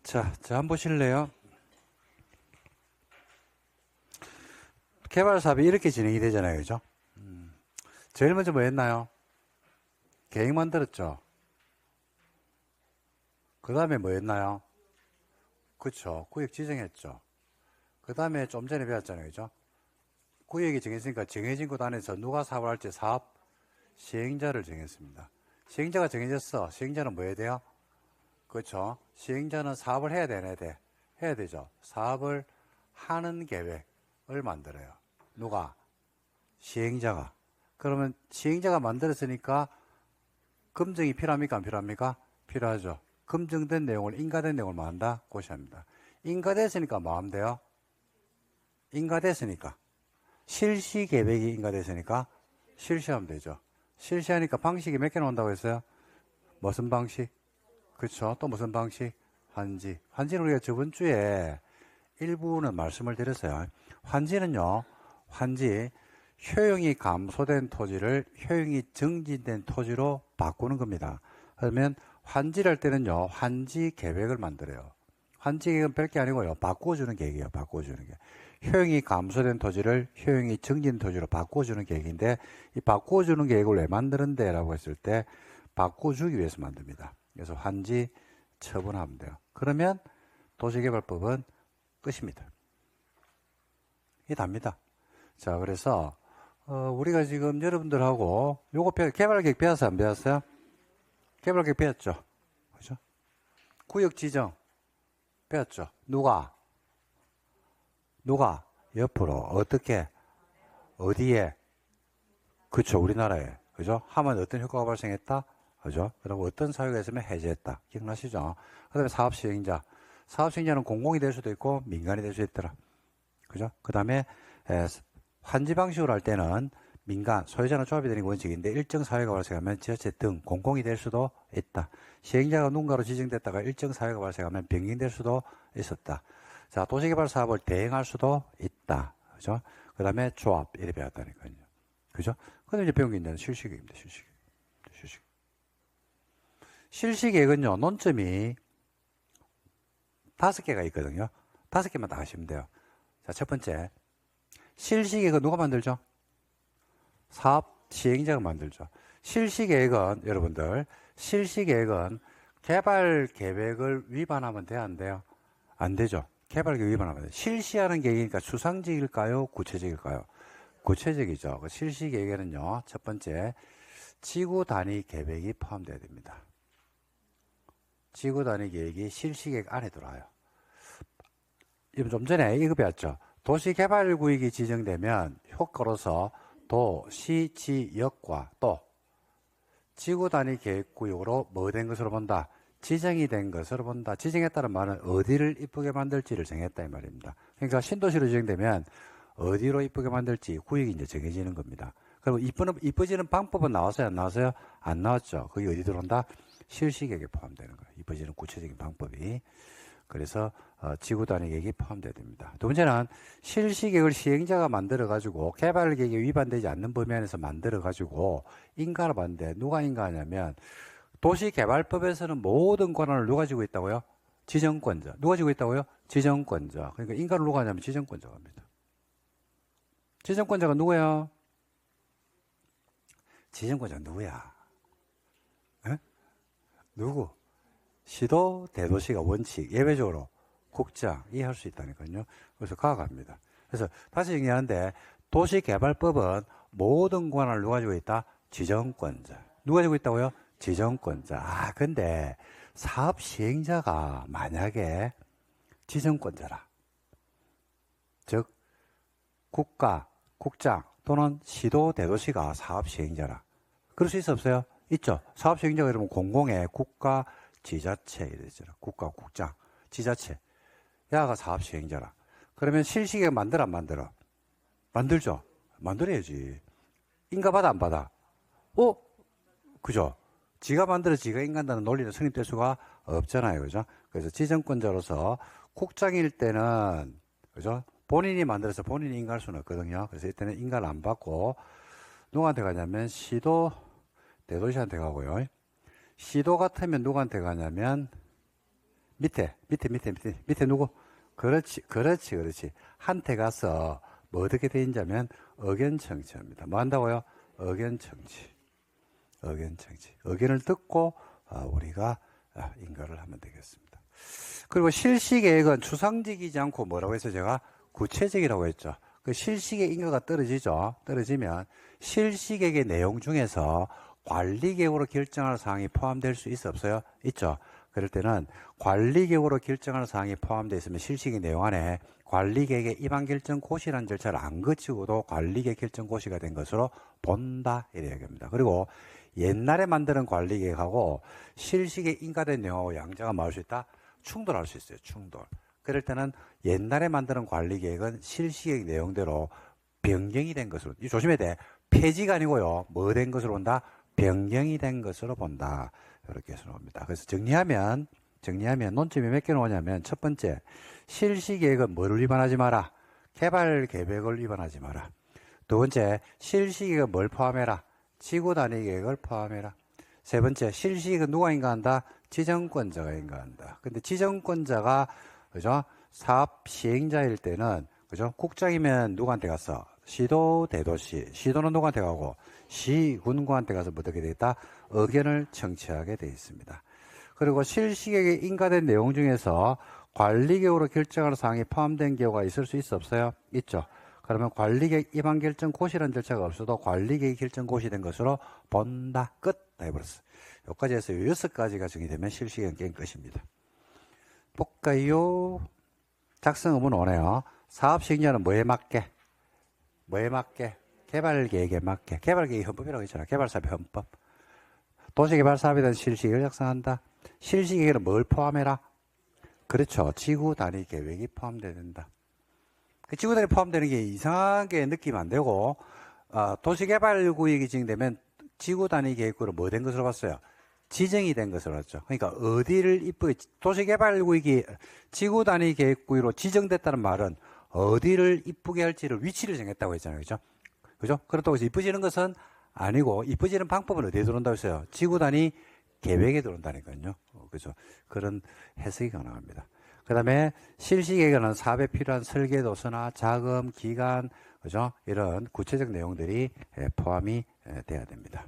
자, 한번 보실래요? 개발 사업이 이렇게 진행이 되잖아요. 그죠? 제일 먼저 뭐 했나요? 계획 만들었죠. 그 다음에 뭐 했나요? 그쵸. 구역 지정했죠. 그 다음에 좀 전에 배웠잖아요. 그죠? 구역이 정해지니까 정해진 곳 안에서 누가 사업을 할지 사업 시행자를 정했습니다. 시행자가 정해졌어. 시행자는 뭐 해야 돼요? 그렇죠. 시행자는 사업을 해야 되네, 돼. 해야 되죠. 사업을 하는 계획을 만들어요. 누가? 시행자가. 그러면 시행자가 만들었으니까 검증이 필요합니까? 안 필요합니까? 필요하죠. 검증된 내용을, 인가된 내용을 뭐 한다? 고시합니다. 인가됐으니까 뭐 하면 돼요? 인가됐으니까. 실시 계획이 인가됐으니까 실시하면 되죠. 실시하니까 방식이 몇 개 나온다고 했어요? 무슨 방식? 그렇죠. 또 무슨 방식? 환지. 환지는 우리가 저번 주에 일부는 말씀을 드렸어요. 환지는요, 환지, 효용이 감소된 토지를 효용이 증진된 토지로 바꾸는 겁니다. 그러면 환지를 할 때는요, 환지 계획을 만들어요. 환지 계획은 별게 아니고요, 바꿔주는 계획이에요. 바꿔주는 계획. 효용이 감소된 토지를 효용이 증진 토지로 바꿔주는 계획인데, 이 바꿔주는 계획을 왜 만드는데? 라고 했을 때, 바꿔주기 위해서 만듭니다. 그래서 환지 처분하면 돼요. 그러면 도시개발법은 끝입니다. 이게 답니다. 자, 그래서 우리가 지금 여러분들하고 요거 개발계획 배웠어요? 안 배웠어요? 개발계획 배웠죠? 그죠? 구역 지정 배웠죠? 누가? 옆으로 어떻게? 어디에? 그쵸, 우리나라에. 그죠? 하면 어떤 효과가 발생했다? 그죠? 그리고 어떤 사유가 있으면 해제했다. 기억나시죠? 그 다음에 사업시행자. 사업시행자는 공공이 될 수도 있고 민간이 될 수 있더라. 그죠? 그 다음에 환지 방식으로 할 때는 민간, 소유자는 조합이 되는 원칙인데 일정 사유가 발생하면 지자체 등 공공이 될 수도 있다. 시행자가 누군가로 지정됐다가 일정 사유가 발생하면 변경될 수도 있었다. 자, 도시개발 사업을 대행할 수도 있다. 그죠? 그 다음에 조합, 이래 배웠다니까요. 그죠? 그 다음에 이제 배운 게 있는 실시계획입니다. 실시계획. 실시계획은요, 논점이 5개가 있거든요. 5개만 다 하시면 돼요. 자, 첫 번째. 실시계획은 누가 만들죠? 사업 시행자가 만들죠. 실시계획은, 여러분들, 실시계획은 개발 계획을 위반하면 돼요? 안 돼요? 안 되죠. 개발 계획 위반하면 돼요. 실시하는 계획이니까 추상적일까요? 구체적일까요? 구체적이죠. 그 실시계획에는요, 첫 번째, 지구 단위 계획이 포함되어야 됩니다. 지구 단위 계획이 실시계획 안에 들어와요. 좀 전에 이거 배웠죠. 도시개발구역이 지정되면 효과로서 도, 시, 지, 역과 또 지구 단위 계획구역으로 뭐 된 것으로 본다? 지정이 된 것으로 본다. 지정했다는 말은 어디를 이쁘게 만들지를 정했다 이 말입니다. 그러니까 신도시로 지정되면 어디로 이쁘게 만들지 구역이 이제 정해지는 겁니다. 그리고 이뻐지는 방법은 나왔어요? 안 나왔어요? 안 나왔죠. 그게 어디 들어온다? 실시계획에 포함되는 거예요. 이뻐지는 구체적인 방법이. 그래서 지구 단위 계획이 포함되어야 됩니다. 두 번째는 실시계획을 시행자가 만들어가지고 개발계획에 위반되지 않는 범위 안에서 만들어가지고 인가를 받는데 누가 인가하냐면 도시개발법에서는 모든 권한을 누가 지고 있다고요? 지정권자. 누가 지고 있다고요? 지정권자. 그러니까 인가를 누가 하냐면 지정권자가 합니다. 지정권자가 누구야? 지정권자가 누구야? 에? 누구? 시도, 대도시가 원칙, 예외적으로 국장이 할 수 있다니까요. 그래서 가갑니다. 그래서 다시 얘기하는데 도시개발법은 모든 권한을 누가 가지고 있다? 지정권자. 누가 가지고 있다고요? 지정권자. 근데 사업 시행자가 만약에 지정권자라. 즉 국가, 국장 또는 시도, 대도시가 사업 시행자라. 그럴 수 있어 없어요? 있죠. 사업 시행자가 이러면 공공의 국가, 지자체 이랬잖아. 국가, 국장, 지자체. 야가 사업 시행자라. 그러면 실시계획 만들어 안 만들어? 만들죠. 만들어야지. 인가 받아 안 받아? 그죠? 지가 만들어 지가 인간다는 논리는 성립될 수가 없잖아요. 그죠? 그래서 지정권자로서 국장일 때는 그죠? 본인이 만들어서 본인이 인가할 수는 없거든요. 그래서 이때는 인가를 안 받고 누구한테 가냐면 시도, 대도시한테 가고요. 시도 같으면 누구한테 가냐면 밑에 누구? 그렇지. 한테 가서 뭐 어떻게 돼 있냐면 의견청취합니다. 뭐 한다고요? 의견청취. 의견을 듣고 우리가 인가를 하면 되겠습니다. 그리고 실시계획은 추상적이지 않고 뭐라고 해서 제가 구체적이라고 했죠. 그 실시계획 인가가 떨어지죠. 떨어지면 실시계획의 내용 중에서 관리계획으로 결정할 사항이 포함될 수 있어 없어요? 있죠. 그럴 때는 관리계획으로 결정할 사항이 포함되어 있으면 실시계획 내용 안에 관리계획의 입안 결정 고시라는 절차를 안 거치고도 관리계획 결정 고시가 된 것으로 본다 이래 얘기합니다. 그리고 옛날에 만드는 관리계획하고 실시계획 인가된 내용하고 양자가 맞을 수 있다? 충돌할 수 있어요. 충돌. 그럴 때는 옛날에 만드는 관리계획은 실시계획 내용대로 변경이 된 것으로, 조심해야 돼. 폐지가 아니고요. 뭐 된 것으로 본다? 변경이 된 것으로 본다. 이렇게 해서 나옵니다. 그래서 정리하면 논점이 몇 개 나오냐면, 첫 번째, 실시계획은 뭐를 위반하지 마라? 개발 계획을 위반하지 마라. 두 번째, 실시계획은 뭘 포함해라? 지구 단위 계획을 포함해라. 세 번째, 실시계획은 누가 인가한다? 지정권자가 인가한다. 근데 지정권자가, 그죠? 사업 시행자일 때는, 그죠? 국장이면 누구한테 갔어? 시도, 대도시. 시도는 누구한테 가고, 시군구한테 가서 어떻게 되겠다? 의견을 청취하게 되어 있습니다. 그리고 실시계획에 인가된 내용 중에서 관리계획으로 결정할 사항이 포함된 경우가 있을 수 있어 없어요? 있죠. 그러면 관리계획 입안 결정 고시라는 절차가 없어도 관리계획 결정 고시된 것으로 본다. 끝. 다 해버렸어. 여기까지 해서 6가지가 정의되면 실시계획 게임 끝입니다. 볼까요? 작성 의문 오네요. 사업 시행자는 뭐에 맞게? 개발계획에 맞게. 개발계획이 헌법이라고 했잖아. 개발사업의 헌법. 도시개발사업에 대한 실시계획을 작성한다. 실시계획에는 뭘 포함해라? 그렇죠. 지구 단위 계획이 포함된다. 그 지구 단위 포함되는 게 이상하게 느끼면 안 되고, 도시개발구역이 지정되면 지구 단위 계획구로 뭐 된 것으로 봤어요? 지정이 된 것으로 봤죠. 그러니까 어디를 이쁘게, 도시개발구역이 지구 단위 계획구로 지정됐다는 말은 어디를 이쁘게 할지를 위치를 정했다고 했잖아요. 그죠? 그렇다고 해서 이쁘지는 것은 아니고, 이쁘지는 방법은 어디에 들어온다고 했어요? 지구 단위 계획에 들어온다니까요. 그죠? 그런 해석이 가능합니다. 그 다음에 실시계획에는 사업에 필요한 설계 도서나 자금, 기간, 그죠? 이런 구체적 내용들이 포함이 돼야 됩니다.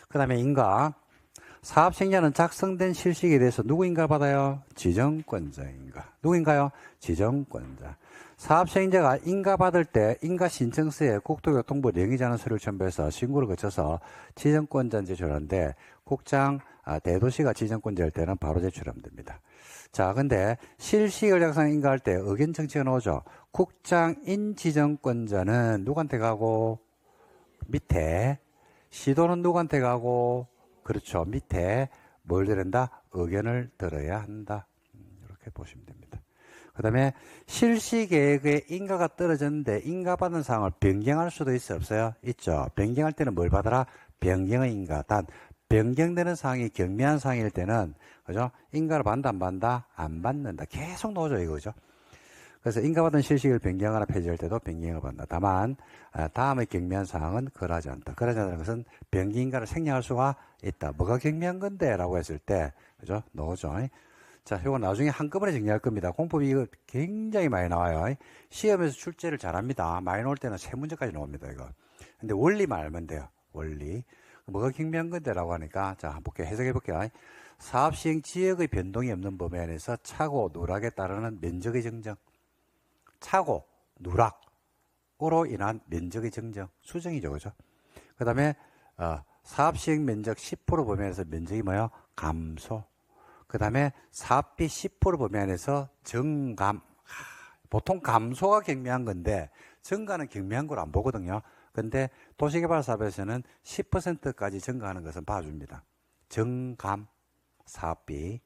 그 다음에 인가. 사업 시행자는 작성된 실시계획에 대해서 누구 인가를 받아요? 지정권자인가. 누구인가요? 지정권자. 사업 시행자가 인가 받을 때 인가 신청서에 국토교통부 명의지 않은 서류를 첨부해서 신고를 거쳐서 지정권자는 제출하는데 국장, 대도시가 지정권자일 때는 바로 제출하면 됩니다. 자, 근데 실시계획 작성 인가할 때 의견 청취가 나오죠. 국장인 지정권자는 누구한테 가고? 밑에. 시도는 누구한테 가고? 그렇죠. 밑에 뭘 들은다? 의견을 들어야 한다. 이렇게 보시면 됩니다. 그 다음에 실시계획의 인가가 떨어졌는데 인가받은 사항을 변경할 수도 있어요? 없어요? 있죠. 변경할 때는 뭘 받아라? 변경의 인가. 단 변경되는 사항이 경미한 사항일 때는, 그죠? 인가를 받는다 안 받는다? 안 받는다. 계속 나오죠 이거죠. 그래서 인가받은 실시계획을 변경하거나 폐지할 때도 변경을 받는다. 다만 다음의 경미한 사항은 그러하지 않다. 그러지 않는 것은 변경 인가를 생략할 수가 있다. 뭐가 경미한 건데? 라고 했을 때, 그죠? 나오죠. 자, 이거 나중에 한꺼번에 정리할 겁니다. 공법이 이거 굉장히 많이 나와요. 시험에서 출제를 잘합니다. 많이 나올 때는 3문제까지 나옵니다, 이거. 근데 원리만 알면 돼요. 원리. 뭐가 경미한 건데? 라고 하니까, 자, 볼게요. 해석해 볼게요. 사업 시행 지역의 변동이 없는 범위 안에서 차고 누락에 따르는 면적의 정정. 차고 누락으로 인한 면적의 정정. 수정이죠, 그죠? 그 다음에, 사업 시행 면적 10% 범위 안에서 면적이 뭐예요? 감소. 그 다음에 사업비 10% 범위 안에서 증감. 보통 감소가 경미한 건데 증가는 경미한 걸 안 보거든요. 근데 도시개발 사업에서는 10%까지 증가하는 것은 봐줍니다. 증감 사업비.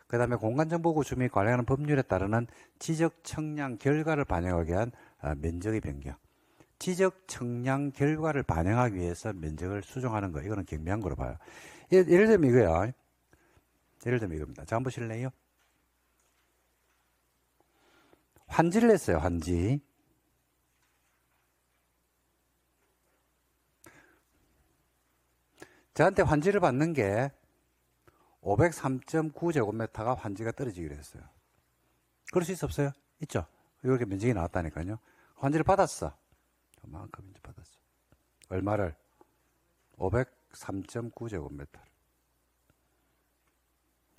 그 다음에 공간정보구 및 관리하는 법률에 따르는 지적 청량 결과를 반영하기 위한 면적의 변경. 지적 청량 결과를 반영하기 위해서 면적을 수정하는 거. 이거는 경미한 거로 봐요. 예를 들면 이거요. 예를 들면 이겁니다. 자, 한번 보실래요? 환지를 했어요. 환지. 저한테 환지를 받는 게 503.9제곱미터가 환지가 떨어지기로 했어요. 그럴 수 있어 없어요? 있죠. 이렇게 면적이 나왔다니까요. 환지를 받았어. 그만큼 이제 받았어. 얼마를? 503.9제곱미터를.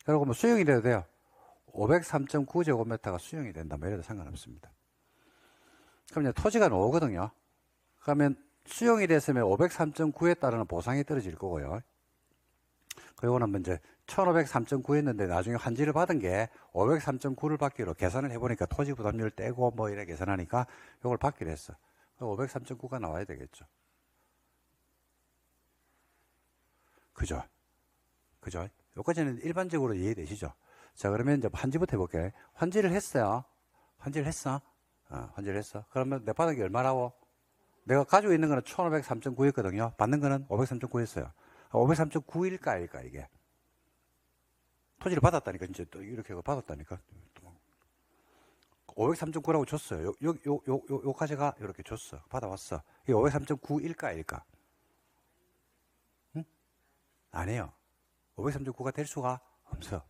그리고 뭐 수용이 돼도 돼요. 503.9제곱미터가 수용이 된다. 뭐 이래도 상관없습니다. 그럼 이제 토지가 나오거든요. 그러면 수용이 됐으면 503.9에 따르는 보상이 떨어질 거고요. 그리고는 이제 1503.9 했는데 나중에 환지를 받은 게 503.9를 받기로 계산을 해보니까 토지 부담률 떼고 뭐 이래 계산하니까 이걸 받기로 했어. 503.9가 나와야 되겠죠. 그죠? 그죠? 여기까지는 일반적으로 이해되시죠? 자, 그러면 이제 환지부터 해볼게요. 환지를 했어요. 환지를 했어? 환지를 했어. 그러면 내 받은 게 얼마라고? 내가 가지고 있는 거는 1503.9였거든요. 받는 거는 503.9였어요. 503.9일까 아닐까, 이게. 토지를 받았다니까, 이제 또 이렇게 받았다니까. 503.9라고 줬어요. 요까지가 이렇게 줬어. 받아왔어. 이게 503.9일까 아닐까? 응? 아니에요. 503.9가 될 수가 없어.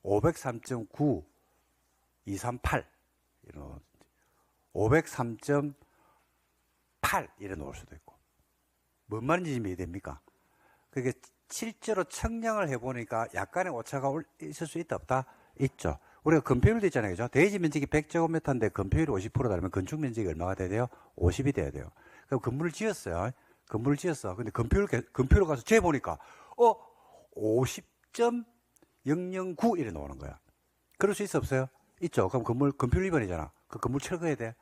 503.9, 238, 이런, 503.8, 이래 놓을 수도 있고. 뭔 말인지 이해됩니까? 그게 실제로 측량을 해보니까 약간의 오차가 있을 수 있다, 없다? 있죠. 우리가 건폐율도 있잖아요. 그죠? 대지 면적이 100제곱미터인데 건폐율이 50% 달면 건축 면적이 얼마가 돼야 돼요? 50이 돼야 돼요. 그럼 건물을 지었어요. 건물을 지었어. 근데 건폐율 가서 재보니까, 50.009 이래 나오는 거야. 그럴 수 있어, 없어요? 있죠. 그럼 건폐율 위반이잖아. 그 건물 철거해야 돼?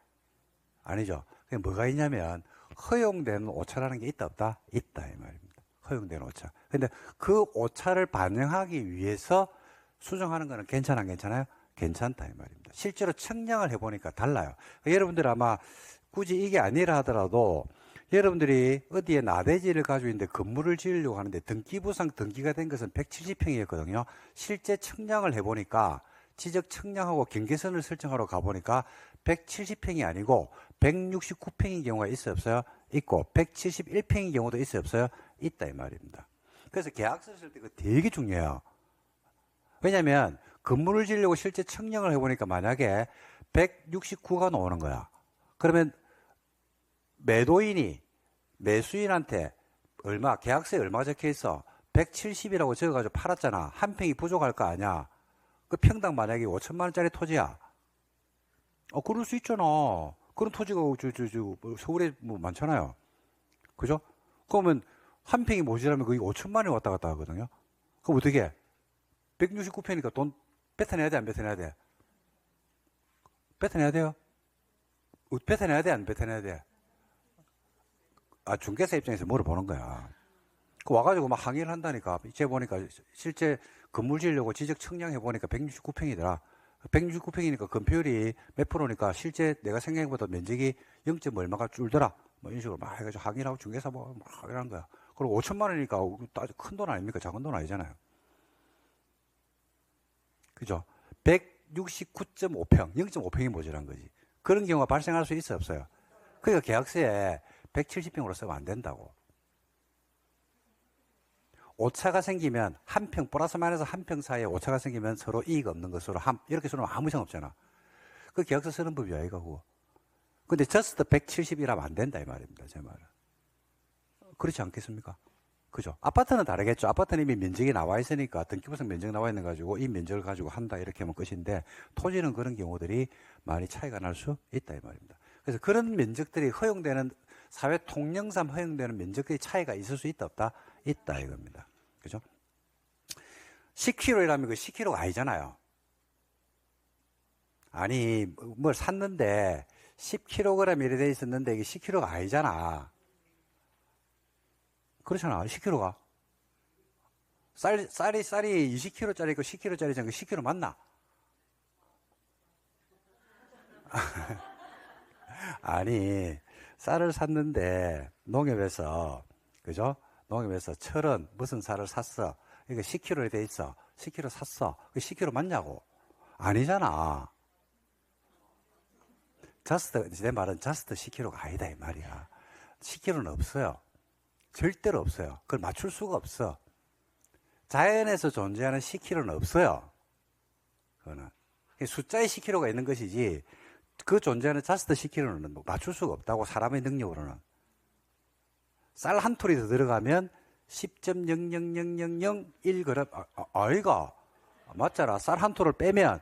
아니죠. 그게 뭐가 있냐면, 허용되는 오차라는 게 있다, 없다? 있다, 이 말입니다. 허용되는 오차. 근데 그 오차를 반영하기 위해서 수정하는 거는 괜찮아, 괜찮아요? 괜찮다, 이 말입니다. 실제로 측량을 해보니까 달라요. 여러분들 아마 굳이 이게 아니라 하더라도 여러분들이 어디에 나대지를 가지고 있는데 건물을 지으려고 하는데 등기부상 등기가 된 것은 170평이었거든요. 실제 측량을 해보니까 지적 측량하고 경계선을 설정하러 가보니까 170평이 아니고 169평인 경우가 있어요, 없어요? 있고 171평인 경우도 있어요, 없어요? 있다, 이 말입니다. 그래서 계약서 쓸 때 그거 되게 중요해요. 왜냐면 건물을 지으려고 실제 측량을 해보니까 만약에 169가 나오는 거야. 그러면 매도인이 매수인한테 계약서에 얼마 적혀 있어? 170이라고 적어가지고 팔았잖아. 한 평이 부족할 거 아니야. 그 평당 만약에 5천만 원짜리 토지야. 그럴 수 있잖아. 그런 토지가 서울에 뭐 많잖아요. 그죠? 그러면 한 평이 모자라면 거의 5천만 원이 왔다 갔다 하거든요. 그럼 어떻게 해? 169평이니까 돈 뱉어내야 돼, 안 뱉어내야 돼? 뱉어내야 돼요? 뱉어내야 돼, 안 뱉어내야 돼? 중개사 입장에서 물어보는 거야. 그 와가지고 막 항의를 한다니까. 이제 보니까 실제 건물 지으려고 지적 측량해보니까 169평이더라. 169평이니까 건폐율이 몇 프로니까 실제 내가 생각보다 면적이 0. 얼마가 줄더라. 뭐 이런 식으로 막 해가지고 항의를 하고 중개사 막 이러는 거야. 그리고 5천만 원이니까 큰 돈 아닙니까? 작은 돈 아니잖아요. 그죠? 169.5평, 0.5평이 모자란 거지. 그런 경우가 발생할 수 있어요, 없어요? 그러니까 계약서에 170평으로 쓰면 안 된다고. 오차가 생기면 한 평, 플러스 마이너스 한 평 사이에 오차가 생기면 서로 이익 없는 것으로 이렇게 쓰면 아무 이상 없잖아. 그 계약서 쓰는 법이야, 이거고. 근데 저스트 170이라면 안 된다, 이 말입니다, 제 말은. 그렇지 않겠습니까? 그죠? 아파트는 다르겠죠. 아파트는 이미 면적이 나와 있으니까 등기부상 면적 나와 있는 가지고 이 면적을 가지고 한다 이렇게 하면 끝인데 토지는 그런 경우들이 많이 차이가 날 수 있다 이 말입니다. 그래서 그런 면적들이 허용되는 사회 통령상 허용되는 면적들이 차이가 있을 수 있다 없다? 있다 이겁니다. 그죠? 10kg이라면 그 10kg가 아니잖아요. 아니 뭘 샀는데 10kg 이래 돼 있었는데 이게 10kg가 아니잖아. 그렇잖아. 10kg가. 쌀이 20kg짜리 있고 10kg짜리잖아. 10kg 맞나? 아니, 쌀을 샀는데, 농협에서, 그죠? 농협에서 철은 무슨 쌀을 샀어. 이거 10kg에 돼 있어. 10kg 샀어. 그 10kg 맞냐고? 아니잖아. 내 말은 저스트 10kg가 아니다, 이 말이야. 10kg는 없어요. 절대로 없어요. 그걸 맞출 수가 없어. 자연에서 존재하는 10km는 없어요. 그거는. 숫자에 10km가 있는 것이지, 그 존재하는 자스트 10km는 뭐 맞출 수가 없다고, 사람의 능력으로는. 쌀 한 톨이 더 들어가면 10.00001g, 아이가. 맞잖아. 쌀 한 톨을 빼면.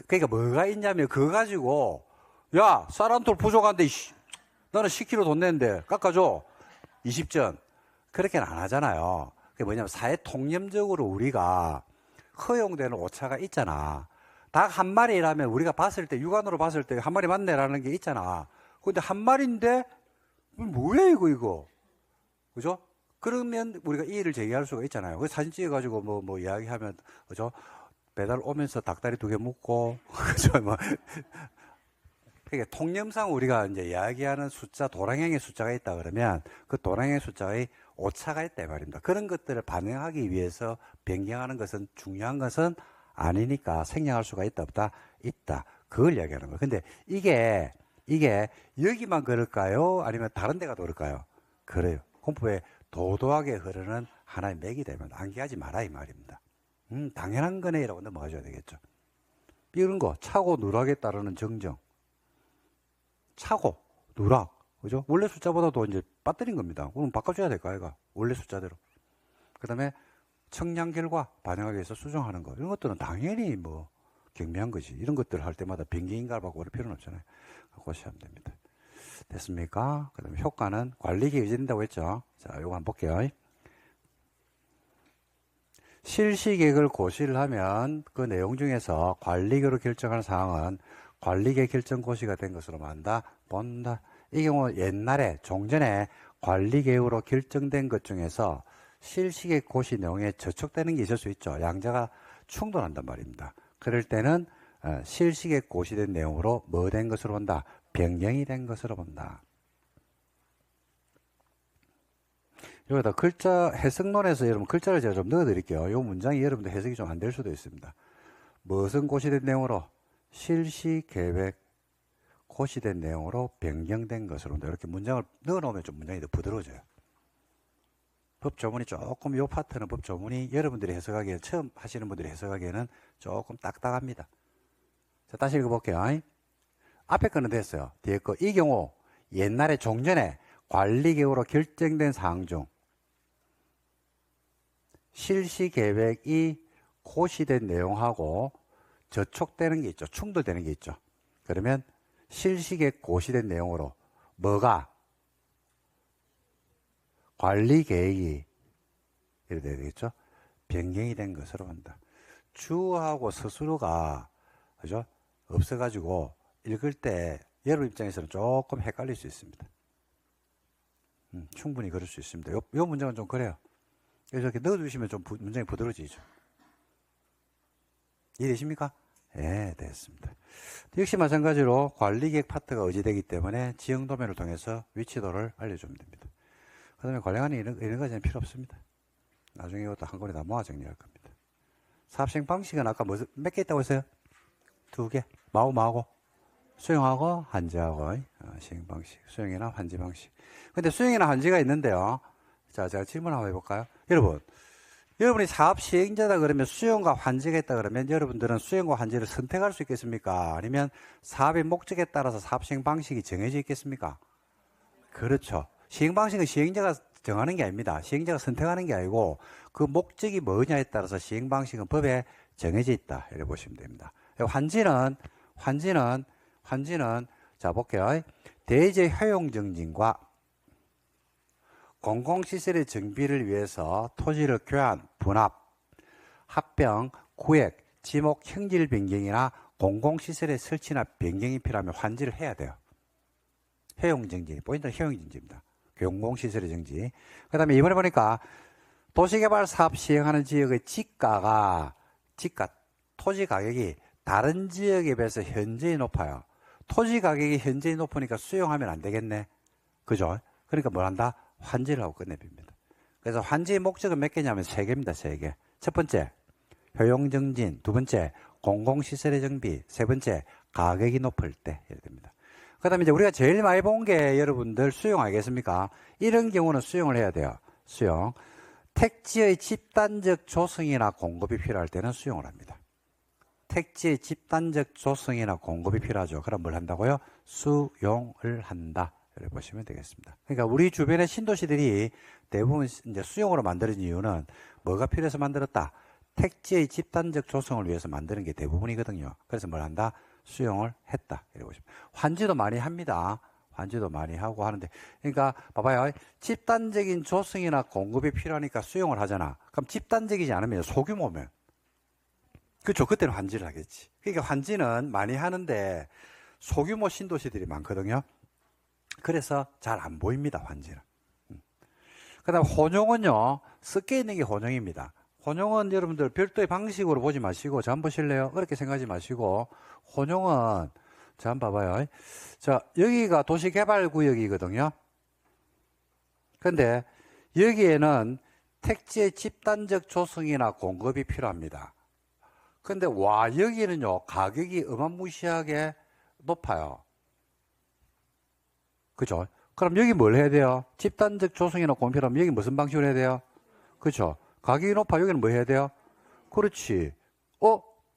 그러니까 뭐가 있냐면, 그거 가지고, 야, 쌀 한 톨 부족한데, 나는 10kg 돈 냈는데, 깎아줘. 20전. 그렇게는 안 하잖아요. 그게 뭐냐면, 사회 통념적으로 우리가 허용되는 오차가 있잖아. 닭 한 마리라면 우리가 봤을 때, 육안으로 봤을 때 한 마리 맞네라는 게 있잖아. 근데 한 마리인데, 뭐야, 이거. 그죠? 그러면 우리가 이의를 제기할 수가 있잖아요. 그 사진 찍어가지고 뭐 이야기하면, 그죠? 배달 오면서 닭다리 2개 먹고, 그죠? 뭐. 그러니까 통념상 우리가 이제 이야기하는 숫자, 도량형의 숫자가 있다 그러면 그 도량형의 숫자의 오차가 있다 이 말입니다. 그런 것들을 반영하기 위해서 변경하는 것은 중요한 것은 아니니까 생략할 수가 있다 없다? 있다. 그걸 이야기하는 거예요. 근데 이게 여기만 그럴까요? 아니면 다른 데가 그럴까요? 그래요. 공포에 도도하게 흐르는 하나의 맥이 되면 암기하지 마라 이 말입니다. 당연한 거네라고 넘어가줘야 되겠죠. 이런 거 차고 누락에 따르는 정정. 차고, 누락, 그죠? 원래 숫자보다도 이제 빠뜨린 겁니다. 그럼 바꿔줘야 될까, 아이가? 원래 숫자대로. 그 다음에 청량 결과 반영하기 위해서 수정하는 거. 이런 것들은 당연히 뭐, 경미한 거지. 이런 것들 할 때마다 변경인가를 바꾸고 그럴 필요는 없잖아요. 고시하면 됩니다. 됐습니까? 그 다음에 효과는 관리계획이 의지된다고 했죠. 자, 요거 한번 볼게요. 실시계획을 고시를 하면 그 내용 중에서 관리계획으로 결정하는 사항은 관리계획 결정 고시가 된 것으로 본다. 이 경우 옛날에 종전에 관리계획으로 결정된 것 중에서 실시계획 고시 내용에 저촉되는 게 있을 수 있죠. 양자가 충돌한단 말입니다. 그럴 때는 실시계획 고시된 내용으로 뭐 된 것으로 본다? 변경이 된 것으로 본다. 여기다 글자 해석론에서 여러분 글자를 제가 좀 넣어드릴게요. 이 문장이 여러분들 해석이 좀 안 될 수도 있습니다. 무엇은 고시된 내용으로? 실시계획 고시된 내용으로 변경된 것으로 본다. 이렇게 문장을 넣어놓으면 좀 문장이 더 부드러워져요. 법조문이 조금, 이 파트는 법조문이 여러분들이 해석하기에, 처음 하시는 분들이 해석하기에는 조금 딱딱합니다. 자, 다시 읽어볼게요. 앞에 거는 됐어요. 뒤에 거. 이 경우 옛날에 종전에 관리계획으로 결정된 사항 중 실시계획이 고시된 내용하고 저촉되는 게 있죠. 충돌되는 게 있죠. 그러면 실시계획 고시된 내용으로 뭐가? 관리계획이 이렇게 돼야 되겠죠. 변경이 된 것으로 본다. 주어하고 서술어가 그죠? 없어가지고 읽을 때 여러분 입장에서는 조금 헷갈릴 수 있습니다. 충분히 그럴 수 있습니다. 요 문장은 좀 그래요. 이렇게 넣어주시면 좀 문장이 부드러워지죠. 이해되십니까? 네, 됐습니다. 역시 마찬가지로 관리계획 파트가 의지되기 때문에 지형 도면을 통해서 위치도를 알려주면 됩니다. 그 다음에 관련한 이런 가지는 필요 없습니다. 나중에 이것도 한 권에 다 모아 정리할 겁니다. 사업시행 방식은 아까 몇 개 있다고 했어요? 2개. 마하고 수용하고 환지하고 시행 방식. 수용이나 환지 방식. 근데 수용이나 환지가 있는데요. 자, 제가 질문 한번 해볼까요? 여러분이 사업 시행자다 그러면 수용과 환지가 있다 그러면 여러분들은 수용과 환지를 선택할 수 있겠습니까? 아니면 사업의 목적에 따라서 사업 시행 방식이 정해져 있겠습니까? 그렇죠. 시행 방식은 시행자가 정하는 게 아닙니다. 시행자가 선택하는 게 아니고 그 목적이 뭐냐에 따라서 시행 방식은 법에 정해져 있다. 이렇게 보시면 됩니다. 환지는 자 볼게요. 대제 효용 정진과 공공시설의 정비를 위해서 토지를 교환, 분합, 합병, 구획, 지목, 형질 변경이나 공공시설의 설치나 변경이 필요하면 환지를 해야 돼요. 효용정지, 포인트는 효용정지입니다. 공공시설의 정지. 그 다음에 이번에 보니까 도시개발 사업 시행하는 지역의 토지 가격이 다른 지역에 비해서 현저히 높아요. 토지 가격이 현저히 높으니까 수용하면 안 되겠네. 그죠? 그러니까 뭘 한다? 환지를 하고 끝내줍니다. 그래서 환지의 목적은 몇 개냐면 3개입니다. 3개. 첫 번째, 효용정진. 두 번째, 공공시설의 정비. 세 번째, 가격이 높을 때. 이렇게 됩니다. 그 다음에 이제 우리가 제일 많이 본 게 여러분들 수용 알겠습니까? 이런 경우는 수용을 해야 돼요. 수용. 택지의 집단적 조성이나 공급이 필요할 때는 수용을 합니다. 택지의 집단적 조성이나 공급이 필요하죠. 그럼 뭘 한다고요? 수용을 한다. 이렇게 보시면 되겠습니다. 그러니까 우리 주변의 신도시들이 대부분 이제 수용으로 만들어진 이유는 뭐가 필요해서 만들었다? 택지의 집단적 조성을 위해서 만드는 게 대부분이거든요. 그래서 뭘 한다? 수용을 했다. 이렇게 보시면. 환지도 많이 합니다. 환지도 많이 하고 하는데, 그러니까 봐봐요. 집단적인 조성이나 공급이 필요하니까 수용을 하잖아. 그럼 집단적이지 않으면 소규모면, 그렇죠. 그때는 환지를 하겠지. 그러니까 환지는 많이 하는데 소규모 신도시들이 많거든요. 그래서 잘 안 보입니다, 환지는. 그 다음 혼용은요, 섞여 있는 게 혼용입니다. 혼용은 여러분들 별도의 방식으로 보지 마시고, 자, 한번 보실래요? 그렇게 생각하지 마시고, 혼용은, 자, 한번 봐봐요. 자, 여기가 도시개발구역이거든요. 근데 여기에는 택지의 집단적 조성이나 공급이 필요합니다. 근데 와, 여기는요, 가격이 어마무시하게 높아요. 그죠? 그럼 여기 뭘 해야 돼요? 집단적 조성이나 공급이 필요하면 여기 무슨 방식으로 해야 돼요? 그죠? 가격이 높아 여기는 뭐 해야 돼요? 그렇지.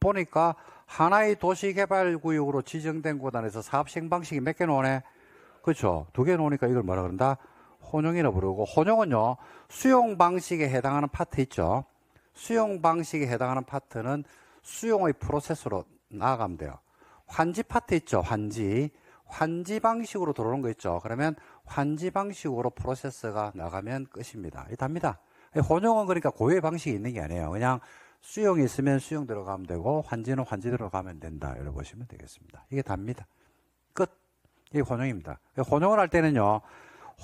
보니까 하나의 도시개발구역으로 지정된 곳 안에서 사업 시행 방식이 몇 개 나오네? 그렇죠. 2개 나오니까 이걸 뭐라 그런다? 혼용이라 부르고, 혼용은요, 수용 방식에 해당하는 파트 있죠. 수용 방식에 해당하는 파트는 수용의 프로세스로 나아가면 돼요. 환지 파트 있죠. 환지 방식으로 들어오는 거 있죠. 그러면 환지 방식으로 프로세스가 나가면 끝입니다. 이 답니다. 혼용은 그러니까 고유의 방식이 있는 게 아니에요. 그냥 수용이 있으면 수용 들어가면 되고, 환지는 환지 들어가면 된다. 이렇게 보시면 되겠습니다. 이게 답니다. 끝. 이게 혼용입니다. 혼용을 할 때는요,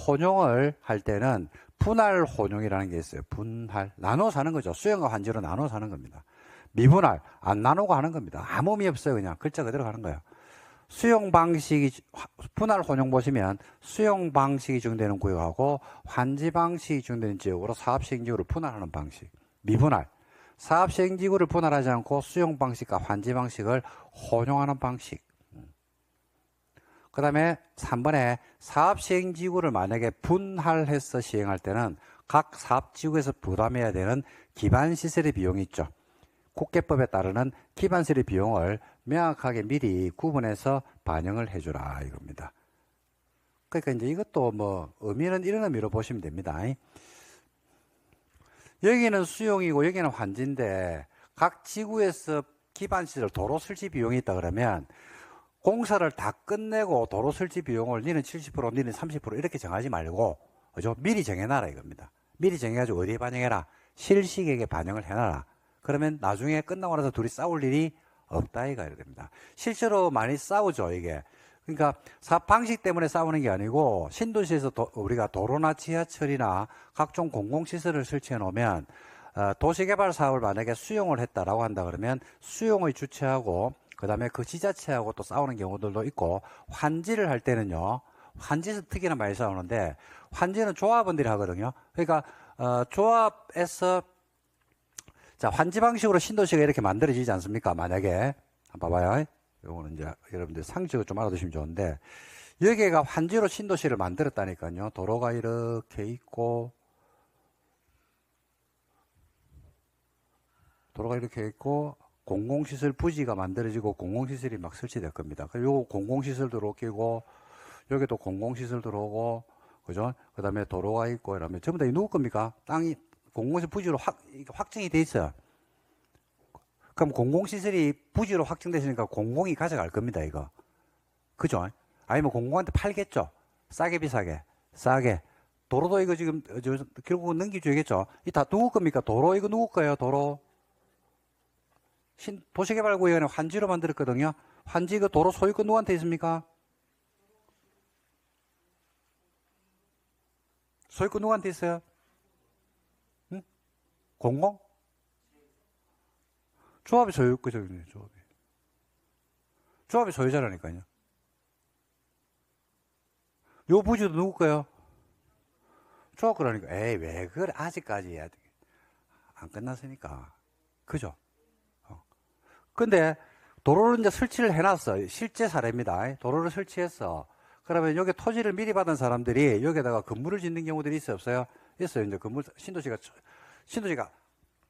혼용을 할 때는 분할 혼용이라는 게 있어요. 분할. 나눠 사는 거죠. 수용과 환지로 나눠 사는 겁니다. 미분할. 안 나누고 하는 겁니다. 아무 의미 없어요. 그냥 글자 그대로 가는 거예요. 수용 방식이, 분할 혼용 보시면 수용 방식이 지정되는 구역하고 환지 방식이 지정되는 지역으로 사업 시행지구를 분할하는 방식. 미분할. 사업 시행지구를 분할하지 않고 수용 방식과 환지 방식을 혼용하는 방식. 그 다음에 3번에 사업 시행지구를 만약에 분할해서 시행할 때는 각 사업지구에서 부담해야 되는 기반시설의 비용이 있죠. 국계법에 따르는 기반시설의 비용을 명확하게 미리 구분해서 반영을 해주라 이겁니다. 그러니까 이제 이것도 뭐 의미는 이런 의미로 보시면 됩니다. 여기는 수용이고 여기는 환지인데 각 지구에서 기반시설 도로 설치 비용이 있다 그러면 공사를 다 끝내고 도로 설치 비용을 니는 70%, 니는 30% 이렇게 정하지 말고, 그죠? 미리 정해놔라 이겁니다. 미리 정해가지고 어디에 반영해라? 실시계획에 반영을 해놔라. 그러면 나중에 끝나고 나서 둘이 싸울 일이 없다 이가 이렇게 됩니다. 실제로 많이 싸우죠 이게. 그러니까 사업 방식 때문에 싸우는 게 아니고 신도시에서 우리가 도로나 지하철이나 각종 공공시설을 설치해 놓으면 도시개발 사업을 만약에 수용을 했다라고 한다 그러면 수용의 주체하고 그 다음에 그 지자체하고 또 싸우는 경우들도 있고, 환지를 할 때는요, 환지에서 특히나 많이 싸우는데, 환지는 조합원들이 하거든요. 그러니까, 조합에서, 자, 환지 방식으로 신도시가 이렇게 만들어지지 않습니까? 만약에. 한번 봐봐요. 요거는 이제 여러분들 상식을 좀 알아두시면 좋은데, 여기가 환지로 신도시를 만들었다니까요. 도로가 이렇게 있고, 공공시설 부지가 만들어지고 공공시설이 막 설치될 겁니다. 요 공공시설 들어오고, 여기도 공공시설 들어오고, 그죠? 그 다음에 도로가 있고, 이러면 전부 다 누구 겁니까? 땅이 공공시설 부지로 확정이 돼 있어요. 그럼 공공시설이 부지로 확정됐으니까 공공이 가져갈 겁니다, 이거. 그죠? 아니면 공공한테 팔겠죠? 싸게 비싸게. 싸게. 도로도 이거 지금, 결국은 넘겨줘야겠죠? 이 다 누구 겁니까? 도로 이거 누구 거예요, 도로? 도시개발구역에는 환지로 만들었거든요. 환지 그 도로 소유권 누구한테 있습니까? 소유권 누구한테 있어요? 응? 공공? 조합이 소유권이죠. 조합이 소유자라니까요. 요 부지도 누구 거예요? 조합 거라니까. 에이, 왜 그래? 아직까지 해야 돼. 안 끝났으니까. 그죠? 근데 도로를 이제 설치를 해놨어. 실제 사례입니다. 도로를 설치했어. 그러면 여기 토지를 미리 받은 사람들이 여기에다가 건물을 짓는 경우들이 있어요, 없어요? 있어요. 이제 건물, 신도시가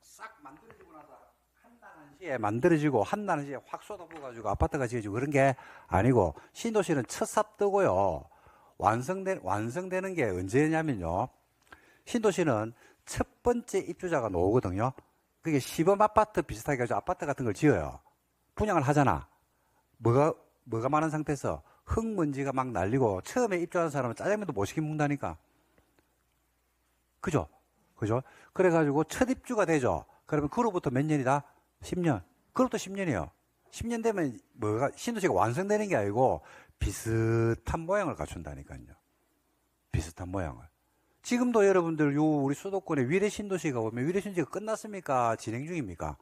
싹 만들어지고 나서 한나한시에 만들어지고 한나한시에 확 쏟아부어가지고 아파트가 지어지고 그런 게 아니고 신도시는 첫 삽뜨고요. 완성되는 게 언제냐면요. 신도시는 첫 번째 입주자가 나오거든요. 그게 시범 아파트 비슷하게 해가지고 아파트 같은 걸 지어요. 분양을 하잖아. 뭐가 많은 상태에서 흙먼지가 막 날리고 처음에 입주하는 사람은 짜장면도 못 시켜 먹는다니까. 그죠? 그래가지고 첫 입주가 되죠. 그러면 그로부터 몇 년이다? 10년. 그로부터 10년이에요. 10년 되면 신도시가 완성되는 게 아니고 비슷한 모양을 갖춘다니까요. 비슷한 모양을. 지금도 여러분들 우리 수도권의 위례 신도시가 오면 위례 신도시가 끝났습니까? 진행 중입니까?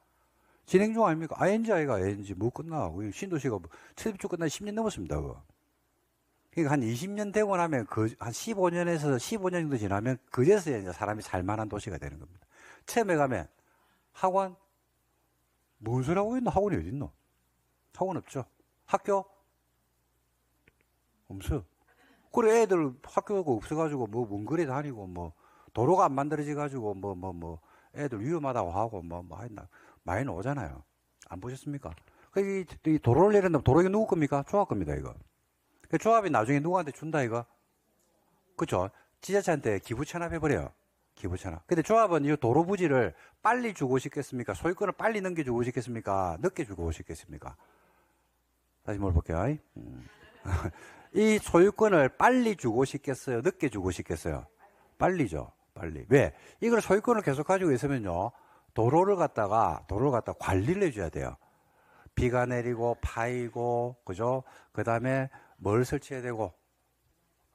진행 중 아닙니까? ING 뭐 끝나고 신도시가 첫 입주 끝난 10년 넘었습니다. 그거. 그러니까 한 20년 되고 나면 한 15년에서 15년 정도 지나면 그제서야 이제 사람이 살만한 도시가 되는 겁니다. 처음에 가면 학원 뭔 소리 하고 있노? 학원이 어디 있노? 학원 없죠. 학교 없어. 그래 애들 학교가 없어가지고 뭐 먼 거리 다니고 뭐 도로가 안 만들어져 가지고 뭐 애들 위험하다고 하고 뭐 했나 많이 나오잖아요. 안 보셨습니까? 이 도로를 내린다면 도로 이거 누구 겁니까? 조합 겁니다 이거. 그 조합이 나중에 누구한테 준다 이거? 그쵸? 지자체한테 기부 체납해버려요. 기부 체납. 근데 조합은 이 도로 부지를 빨리 주고 싶겠습니까? 소유권을 빨리 넘겨주고 싶겠습니까? 늦게 주고 싶겠습니까? 다시 물어볼게요. 이 소유권을 빨리 주고 싶겠어요? 늦게 주고 싶겠어요? 빨리죠. 빨리. 왜? 이걸 소유권을 계속 가지고 있으면요. 도로를 갖다가 관리를 해줘야 돼요. 비가 내리고 파이고 그죠? 그 다음에 뭘 설치해야 되고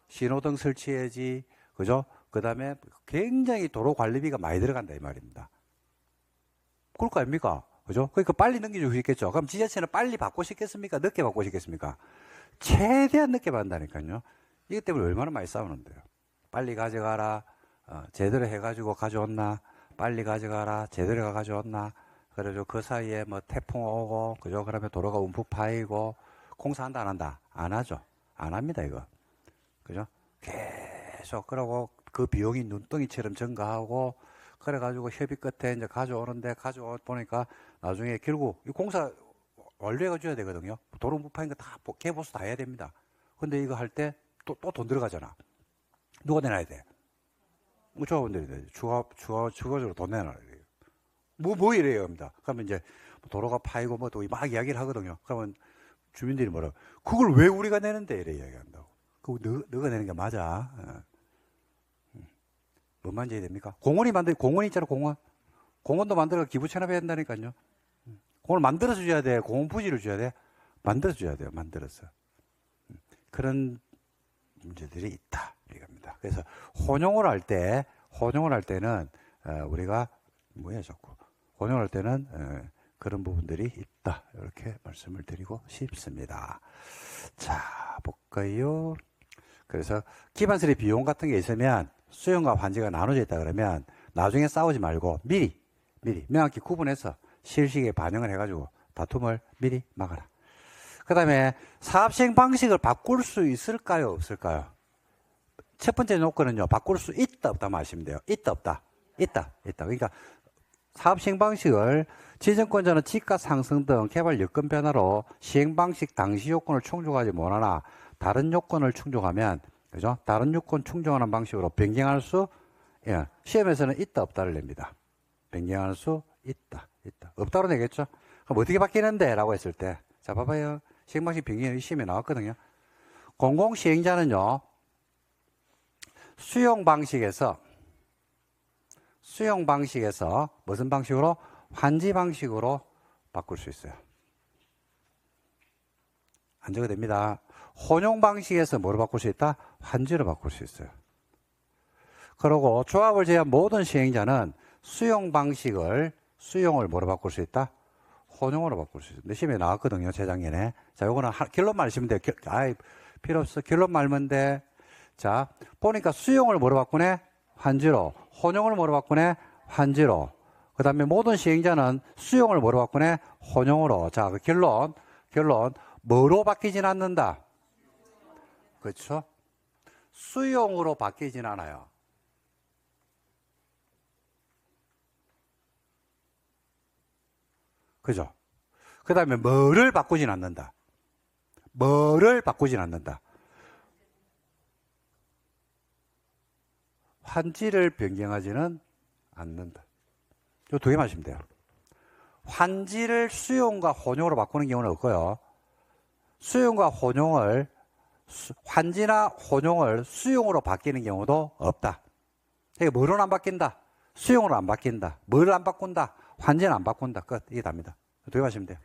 신호등 설치해야지 그죠? 그 다음에 굉장히 도로 관리비가 많이 들어간다 이 말입니다. 그럴 거 아닙니까? 그죠? 그러니까 빨리 넘겨주고 싶겠죠. 그럼 지자체는 빨리 받고 싶겠습니까? 늦게 받고 싶겠습니까? 최대한 늦게 받는다니까요. 이것 때문에 얼마나 많이 싸우는데요. 빨리 가져가라. 제대로 해가지고 가져왔나? 빨리 가져가라. 제대로 가져왔나? 그래서 그 사이에 뭐 태풍 오고, 그죠? 그러면 도로가 움푹 파이고, 공사한다, 안 한다? 안 하죠. 안 합니다, 이거. 그죠? 계속, 그러고 그 비용이 눈덩이처럼 증가하고, 그래가지고 협의 끝에 이제 가져오는데, 보니까 나중에 결국 이 공사 완료해가 줘야 되거든요. 도로 움푹 파인 거 다, 개보수 다 해야 됩니다. 근데 이거 할 때 또 돈 들어가잖아. 누가 내놔야 돼? 조합원들이 돼. 추가적으로 돈 내놔야 돼요. 뭐 이래요, 합니다. 그러면 이제 도로가 파이고 뭐 또 막 이야기를 하거든요. 그러면 주민들이 뭐라, 그걸 왜 우리가 내는데? 이래 이야기한다고. 그거 너가 내는 게 맞아. 뭔 말인지 이해됩니까? 공원 있잖아, 공원. 공원도 만들어 기부 체납해야 된다니까요. 공원을 만들어서 줘야 돼. 공원 부지를 줘야 돼. 만들어서 줘야 돼요, 만들어서. 그런 문제들이 있다. 이겁니다. 그래서 혼용을 할 때는, 우리가, 혼용을 할 때는, 그런 부분들이 있다. 이렇게 말씀을 드리고 싶습니다. 자, 볼까요? 그래서 기반설의 비용 같은 게 있으면 수용과 환지가 나눠져 있다 그러면 나중에 싸우지 말고 미리 명확히 구분해서 실시기에 반영을 해가지고 다툼을 미리 막아라. 그 다음에 사업 시행 방식을 바꿀 수 있을까요? 없을까요? 첫 번째 요건은요, 바꿀 수 있다, 없다 말하시면 돼요. 있다, 없다. 있다. 그러니까 사업 시행 방식을 지정권자는 지가 상승 등 개발 여건 변화로 시행 방식 당시 요건을 충족하지 못하나 다른 요건을 충족하면, 그죠? 다른 요건 충족하는 방식으로 변경할 수, 시험에서는 있다, 없다를 냅니다. 변경할 수 있다. 없다로 내겠죠? 그럼 어떻게 바뀌는데? 라고 했을 때, 자, 봐봐요. 시행 방식 변경이 시험에 나왔거든요. 공공시행자는요, 수용 방식에서 무슨 방식으로? 환지 방식으로 바꿀 수 있어요. 안 적어도 됩니다. 혼용 방식에서 뭐로 바꿀 수 있다? 환지로 바꿀 수 있어요. 그리고 조합을 제한 모든 시행자는 수용을 뭐로 바꿀 수 있다? 혼용으로 바꿀 수 있어요. 근데 시험에 나왔거든요, 재작년에. 자, 요거는 결론 말시면 돼요. 필요 없어. 결론 말면 돼. 자, 보니까 수용을 뭐로 바꾸네? 환지로. 혼용을 뭐로 바꾸네? 환지로. 그 다음에 모든 시행자는 수용을 뭐로 바꾸네? 혼용으로. 자, 그 결론. 뭐로 바뀌진 않는다? 그렇죠? 수용으로 바뀌진 않아요. 그죠? 그 다음에 뭐를 바꾸진 않는다. 뭐를 바꾸진 않는다. 환지를 변경하지는 않는다. 이 두 개만 하시면 돼요. 환지를 수용과 혼용으로 바꾸는 경우는 없고요. 수용과 혼용을, 환지나 혼용을 수용으로 바뀌는 경우도 없다. 그러니까 뭐로는 안 바뀐다. 수용으로 안 바뀐다. 뭘 안 바꾼다. 환지는 안 바꾼다. 끝. 이게 답니다. 두 개 하시면 돼요.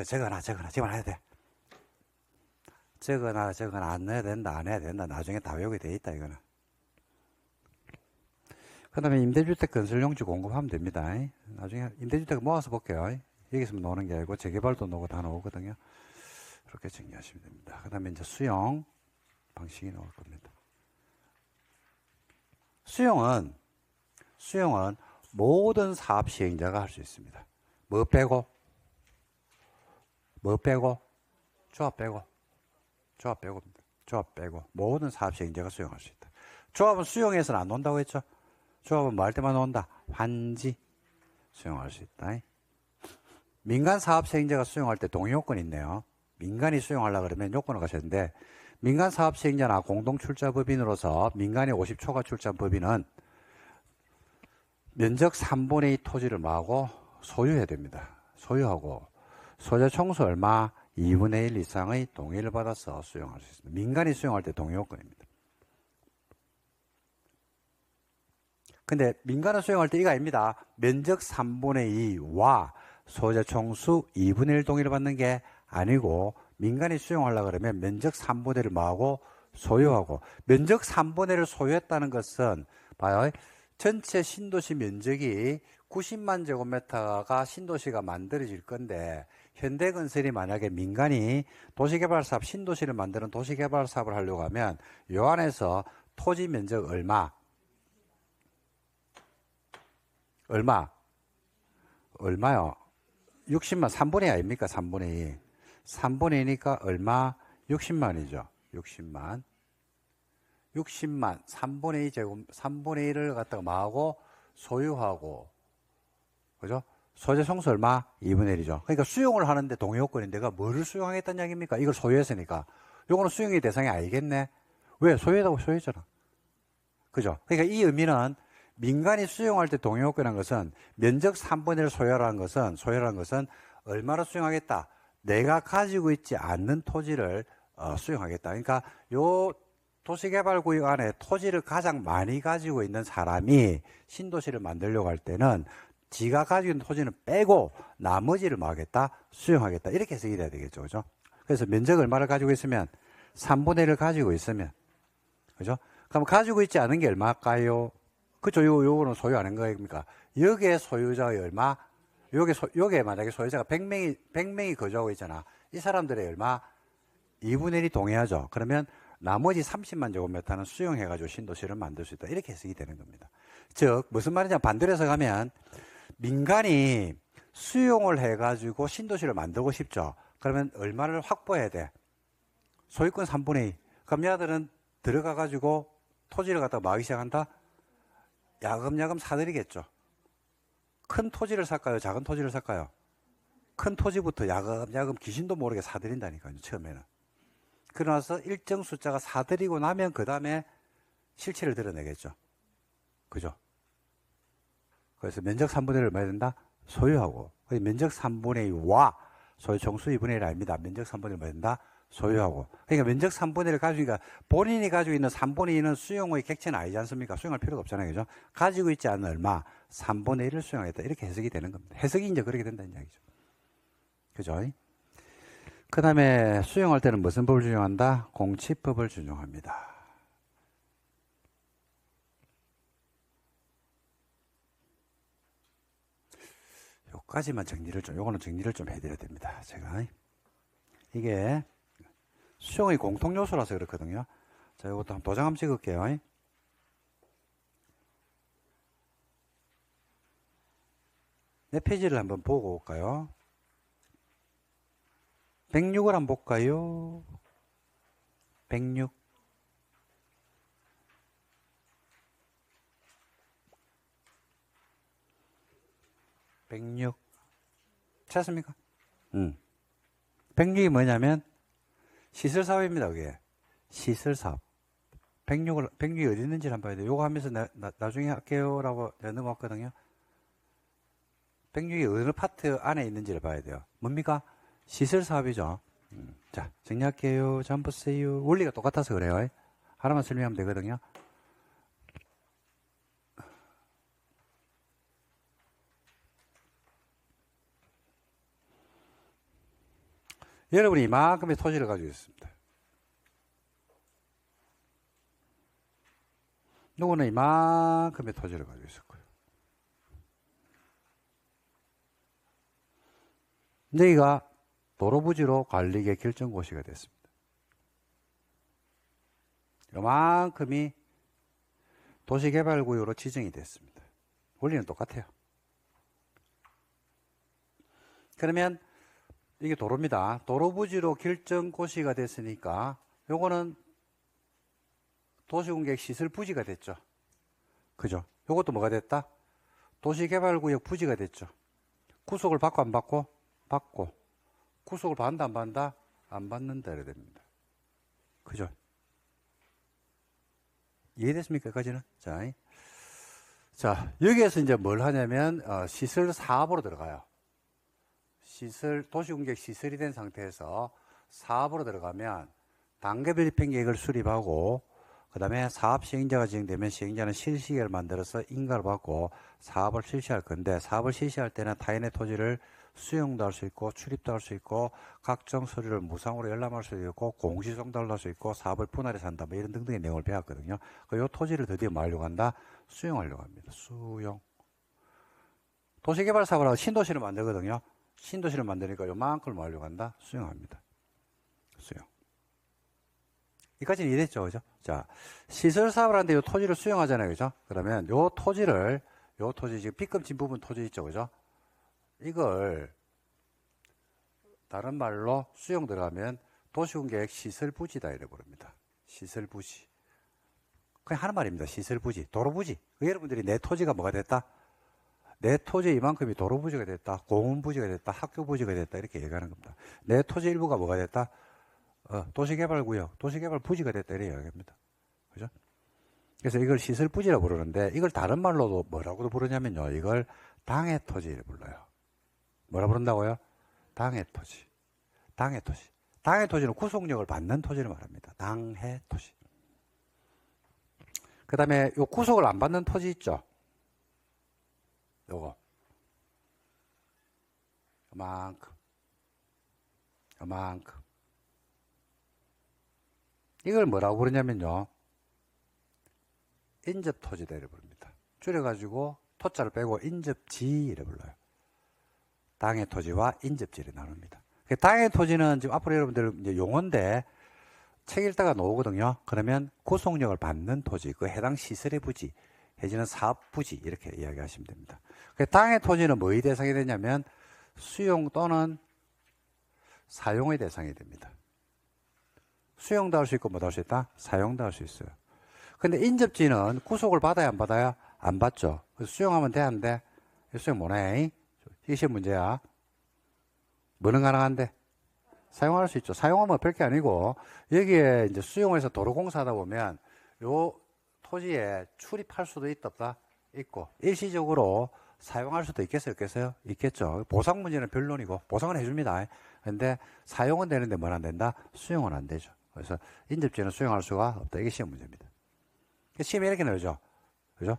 저거나 지금 안 해야 돼. 저거나 안 해야 된다. 안 해야 된다. 나중에 다 외우게 돼 있다. 이거는. 그 다음에 임대주택 건설용지 공급하면 됩니다. 나중에 임대주택 모아서 볼게요. 여기서만 나오는 게 아니고 재개발도 나오고 다 나오거든요. 그렇게 정리하시면 됩니다. 그 다음에 이제 수용 방식이 나올 겁니다. 수용은 모든 사업 시행자가 할 수 있습니다. 뭐 빼고? 조합 빼고 모든 사업 시행자가 수용할 수 있다. 조합은 수용해서는 안 논다고 했죠? 조합은 뭐 할 때만 논다? 환지 수용할 수 있다. 민간 사업 시행자가 수용할 때 동의 요건이 있네요. 민간이 수용하려고 그러면 요건을 가셨는데, 민간 사업 시행자나 공동 출자법인으로서 민간이 50초가 출자한 법인은 면적 3분의 2 토지를 뭐하고 소유해야 됩니다. 소유하고 소재 총수 얼마 2분의 1 이상의 동의를 받아서 수용할 수 있습니다. 민간이 수용할 때 동의 요건입니다. 근데 민간은 수용할 때 이거 아닙니다. 면적 3분의 2와 소재 총수 2분의 1 동의를 받는 게 아니고, 민간이 수용하려고 그러면 면적 3분의 1을 뭐하고 소유하고, 면적 3분의 1을 소유했다는 것은 봐요. 전체 신도시 면적이 90만 제곱미터가 신도시가 만들어질 건데, 현대건설이 만약에 민간이 도시개발사업 신도시를 만드는 도시개발사업을 하려고 하면 요 안에서 토지 면적 얼마요? 60만, 3분의 2 아닙니까? 3분의 2. 3분의 2니까 얼마? 60만이죠. 60만. 3분의 2 제곱, 3분의 1을 갖다가 뭐하고? 소유하고. 그죠? 소재 총수 얼마? 2분의 1이죠. 그러니까 수용을 하는데 동의 요건인데, 내가 뭐를 수용하겠다는 이야기입니까? 이걸 소유했으니까. 요거는 수용의 대상이 아니겠네? 왜? 소유했다고 소유했잖아. 그죠? 그러니까 이 의미는 민간이 수용할 때 동의 요건이라는 것은 면적 3분의 1을 소유하라는 것은 얼마로 수용하겠다? 내가 가지고 있지 않는 토지를 수용하겠다. 그러니까 요 도시개발구역 안에 토지를 가장 많이 가지고 있는 사람이 신도시를 만들려고 할 때는 지가 가지고 있는 토지는 빼고 나머지를 뭐 하겠다? 수용하겠다. 이렇게 해석이 돼야 되겠죠. 그죠? 그래서 면적 얼마를 가지고 있으면 3분의 1을 가지고 있으면, 그죠? 그럼 가지고 있지 않은 게 얼마일까요? 그죠? 요거는 소유 안 한 거입니까? 여기에 소유자의 얼마? 요게 만약에 소유자가 100명이 거주하고 있잖아. 이 사람들의 얼마? 2분의 1이 동의하죠. 그러면 나머지 30만 제곱미터는 수용해가지고 신도시를 만들 수 있다. 이렇게 해석이 되는 겁니다. 즉, 무슨 말이냐? 반대로 해석하면, 민간이 수용을 해가지고 신도시를 만들고 싶죠. 그러면 얼마를 확보해야 돼? 소유권 3분의 2. 그럼 얘들은 들어가가지고 토지를 갖다가 마기 시작한다? 야금야금 사들이겠죠. 큰 토지를 살까요? 작은 토지를 살까요? 큰 토지부터 야금야금 귀신도 모르게 사들인다니까요. 처음에는. 그러나서 일정 숫자가 사들이고 나면 그 다음에 실체를 드러내겠죠. 그죠? 그래서 면적 3분의 1을 얼마야 된다? 소유하고. 면적 3분의 2와 소유 총수 2분의 1 아닙니다. 면적 3분의 1을 얼마야 된다? 소유하고. 그러니까 면적 3분의 1을 가지고, 본인이 가지고 있는 3분의 2는 수용의 객체는 아니지 않습니까? 수용할 필요가 없잖아요. 그죠? 가지고 있지 않은 얼마? 3분의 1을 수용하겠다. 이렇게 해석이 되는 겁니다. 해석이 이제 그렇게 된다는 이야기죠. 그죠? 그 다음에 수용할 때는 무슨 법을 준용한다? 공치법을 준용합니다. 요거는 정리를 좀 해드려야 됩니다. 제가. 이게 수용의 공통 요소라서 그렇거든요. 자, 이것도 한번 도장 한번 찍을게요. 몇 페이지를 한번 보고 올까요? 106을 한번 볼까요? 106. 106. 찾습니까? 106이 뭐냐면 시설사업입니다. 그게 시설사업. 106이 어디 있는지를 한번 봐야 돼요. 요거 하면서 나중에 할게요 라고 내가 넘어왔거든요. 106이 어느 파트 안에 있는지를 봐야 돼요. 뭡니까? 시설사업이죠. 자, 정리할게요. 자, 한번 보세요. 원리가 똑같아서 그래요. 하나만 설명하면 되거든요. 여러분이 이만큼의 토지를 가지고 있습니다. 누구는 이만큼의 토지를 가지고 있었고요. 여기가 도로부지로 관리계 결정고시가 됐습니다. 이만큼이 도시개발구역으로 지정이 됐습니다. 원리는 똑같아요. 그러면 이게 도로입니다. 도로부지로 결정고시가 됐으니까 요거는 도시공객 시설부지가 됐죠. 그죠? 요것도 뭐가 됐다? 도시개발구역 부지가 됐죠. 구속을 받고 안 받고? 받고. 구속을 받는다 안 받는다? 안 받는다 이래 됩니다. 그죠? 이해됐습니까? 여기까지는? 자, 여기에서 이제 뭘 하냐면 시설 사업으로 들어가요. 도시공객 시설이 된 상태에서 사업으로 들어가면 단계별 집행계획을 수립하고 그 다음에 사업 시행자가 지정되면 시행자는 실시계획을 만들어서 인가를 받고 사업을 실시할 건데, 사업을 실시할 때는 타인의 토지를 수용도 할 수 있고 출입도 할 수 있고 각종 서류를 무상으로 열람할 수 있고 공시송달도 할 수 있고 사업을 분할해서 한다 뭐 이런 등등의 내용을 배웠거든요. 이 토지를 드디어 뭐 하려고 한다? 수용하려고 합니다. 수용. 도시개발 사업을 하고 신도시를 만들거든요. 신도시를 만드니까 요만큼을 뭐 하려고 한다? 수용합니다. 수용. 여기까지는 이해됐죠? 그죠? 자, 시설사업을 하는데 요 토지를 수용하잖아요. 그죠? 그러면 요 토지 지금 B급 진 부분 토지 있죠? 그죠? 이걸 다른 말로 수용 들어가면 도시공계획 시설부지다 이래 부릅니다. 시설부지. 그냥 하는 말입니다. 시설부지. 도로부지. 여러분들이 내 토지가 뭐가 됐다? 내 토지 이만큼이 도로부지가 됐다. 공원부지가 됐다. 학교부지가 됐다. 이렇게 얘기하는 겁니다. 내 토지 일부가 뭐가 됐다? 도시개발구역, 도시개발부지가 됐다. 이렇게 이야기합니다. 그죠? 그래서 이걸 시설부지라고 부르는데, 이걸 다른 말로도 뭐라고도 부르냐면요. 이걸 당해 토지를 불러요. 뭐라 부른다고요? 당해 토지. 당해 토지. 당해 토지는 구속력을 받는 토지를 말합니다. 당해 토지. 그 다음에 요 구속을 안 받는 토지 있죠? 요거. 요만큼. 이걸 뭐라고 부르냐면요. 인접토지다 이래 부릅니다. 줄여가지고 토자를 빼고 인접지 이래 불러요. 당해 토지와 인접지를 나눕니다. 당해 토지는 지금 앞으로 여러분들 이제 용어인데 책 읽다가 나오거든요. 그러면 구속력을 받는 토지, 그 해당 시설의 부지, 해지는 사업 부지 이렇게 이야기하시면 됩니다. 당해 토지는 뭐의 대상이 되냐면 수용 또는 사용의 대상이 됩니다. 수용도 할 수 있고 뭐도 할 수 있다? 사용도 할 수 있어요. 근데 인접지는 구속을 받아야 안 받아요? 안 받죠. 그래서 수용하면 돼, 안 돼? 수용 못해. 이게 시험 문제야. 뭐는 가능한데? 사용할 수 있죠. 사용하면 별게 아니고, 여기에 이제 수용해서 도로공사하다 보면, 요 토지에 출입할 수도 있다, 없다? 있고, 일시적으로 사용할 수도 있겠어요, 없겠어요? 있겠죠. 보상 문제는 변론이고, 보상은 해줍니다. 근데 사용은 되는데 뭘 안 된다? 수용은 안 되죠. 그래서 인접지는 수용할 수가 없다. 이게 시험 문제입니다. 시험에 이렇게 나오죠. 그죠?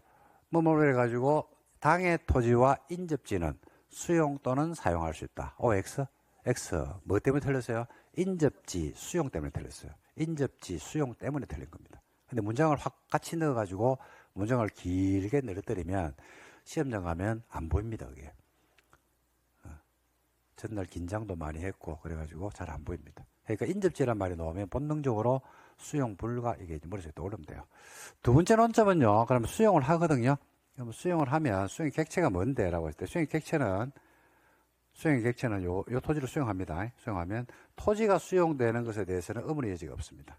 그래가지고, 당해 토지와 인접지는 수용 또는 사용할 수 있다. OX? X. 뭐 때문에 틀렸어요? 인접지, 수용 때문에 틀렸어요. 인접지, 수용 때문에 틀린 겁니다. 근데 문장을 확 같이 넣어가지고 문장을 길게 늘어뜨리면 시험장 가면 안 보입니다, 그게. 전날 긴장도 많이 했고, 그래가지고 잘 안 보입니다. 그러니까 인접지란 말이 나오면 본능적으로 수용 불가, 이게 머릿속에 떠오르면 돼요. 두 번째 논점은요, 그럼 수용을 하거든요. 그럼 수용을 하면 수용의 객체가 뭔데? 라고 했을 때 수용의 객체는 요 토지를 수용합니다. 수용하면 토지가 수용되는 것에 대해서는 의문의 여지가 없습니다.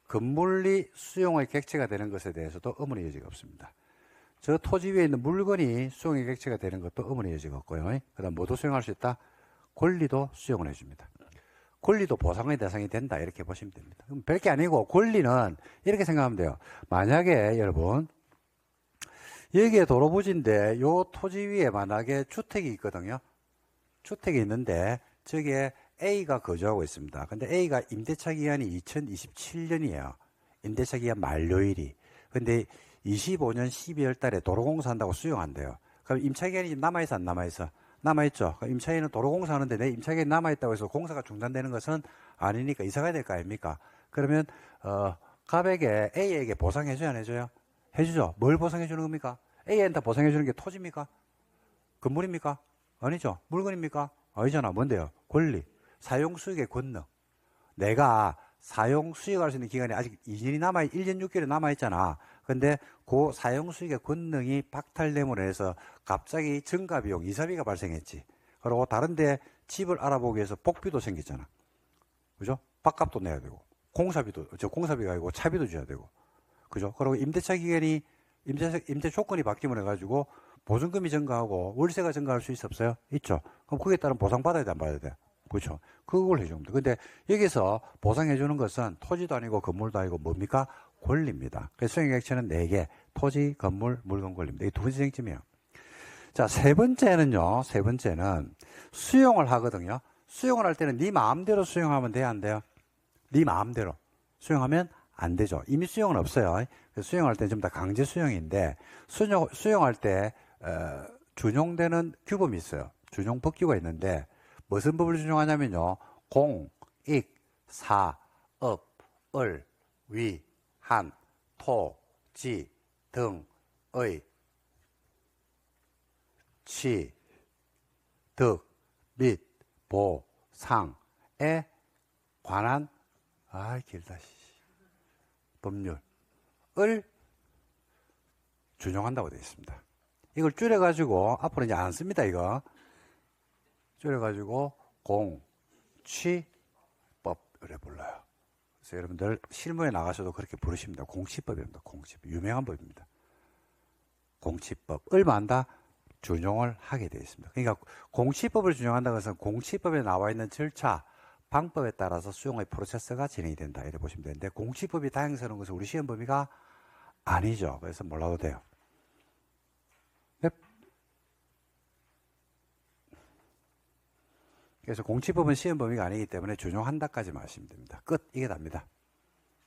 건물이 수용의 객체가 되는 것에 대해서도 의문의 여지가 없습니다. 저 토지 위에 있는 물건이 수용의 객체가 되는 것도 의문의 여지가 없고요. 그 다음 뭐도 수용할 수 있다? 권리도 수용을 해줍니다. 권리도 보상의 대상이 된다 이렇게 보시면 됩니다. 그럼 별게 아니고 권리는 이렇게 생각하면 돼요. 만약에 여러분 여기에 도로 부지인데 요 토지 위에 만약에 주택이 있거든요. 주택이 있는데 저기에 A가 거주하고 있습니다. 근데 A가 임대차 기간이 2027년이에요. 임대차 기간 만료일이. 근데 25년 12월 달에 도로공사 한다고 수용한대요. 그럼 임차 기간이 지금 남아있어 안 남아있어? 남아있죠. 임차인은 도로공사 하는데 내 임차 기간이 남아있다고 해서 공사가 중단되는 것은 아니니까 이사 가야 될 거 아닙니까? 그러면 갑에게 A에게 보상해줘야 안 해줘요? 해주죠. 뭘 보상해주는 겁니까? A한테 보상해주는 게 토지입니까? 건물입니까? 아니죠. 물건입니까? 아니잖아. 뭔데요? 권리. 사용수익의 권능. 내가 사용수익할 수 있는 기간이 아직 2년이 1년 6개월이 남아있잖아. 근데 그 사용수익의 권능이 박탈됨으로 해서 갑자기 증가비용, 이사비가 발생했지. 그리고 다른데 집을 알아보기 위해서 복비도 생겼잖아. 그죠? 밥값도 내야 되고, 공사비가 아니고 차비도 줘야 되고. 그죠? 그리고 임대차 기간이, 임대 조건이 바뀌면 해가지고 보증금이 증가하고 월세가 증가할 수 있어 없어요? 있죠. 그럼 그에 따른 보상받아야 돼, 안 받아야 돼? 그렇죠. 그걸 해주면 돼. 근데 여기서 보상해주는 것은 토지도 아니고 건물도 아니고 뭡니까? 권리입니다. 그래서 수용객체는 4개. 토지, 건물, 물건, 권리입니다. 이 두 번째 쟁점이에요. 자, 세 번째는 수용을 하거든요. 수용을 할 때는 네 마음대로 수용하면 돼요, 안 돼요? 네 마음대로. 수용하면 안 되죠. 이미 수용은 없어요. 수용할 때는 좀 다 강제 수용인데, 수용할 때, 준용되는 규범이 있어요. 준용 법규가 있는데, 무슨 법을 준용하냐면요. 공, 익, 사, 업, 을, 위, 한, 토, 지, 등, 의, 치, 득, 및, 보, 상에 관한, 길다, 법률을 준용한다고 되어 있습니다. 이걸 줄여가지고, 앞으로 이제 안 씁니다, 이거. 줄여가지고, 공취법, 이래 불러요. 그래서 여러분들 실무에 나가셔도 그렇게 부르십니다. 공취법입니다. 공취법. 유명한 법입니다. 공취법을 만다 준용을 하게 되어 있습니다. 그러니까 공취법을 준용한다고 해서 공취법에 나와 있는 절차, 방법에 따라서 수용의 프로세스가 진행이 된다. 이렇게 보시면 되는데 공취법이 다양스러운 것은 우리 시험 범위가 아니죠. 그래서 몰라도 돼요. 그래서 공취법은 시험 범위가 아니기 때문에 준용한다까지만 하시면 됩니다. 끝. 이게 답니다.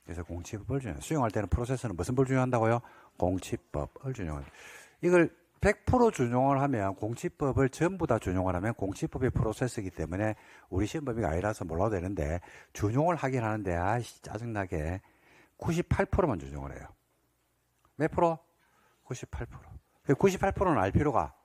그래서 공취법을 수용할 때는 프로세스는 무슨 법을 준용한다고요? 공취법을 준용한다. 이걸 100% 준용을 하면 공취법을 전부 다 준용을 하면 공취법의 프로세스이기 때문에 우리 시험 범위가 아니라서 몰라도 되는데 준용을 하긴 하는데 짜증나게 98%만 준용을 해요. 몇 프로? 98%. 98%는 알 필요가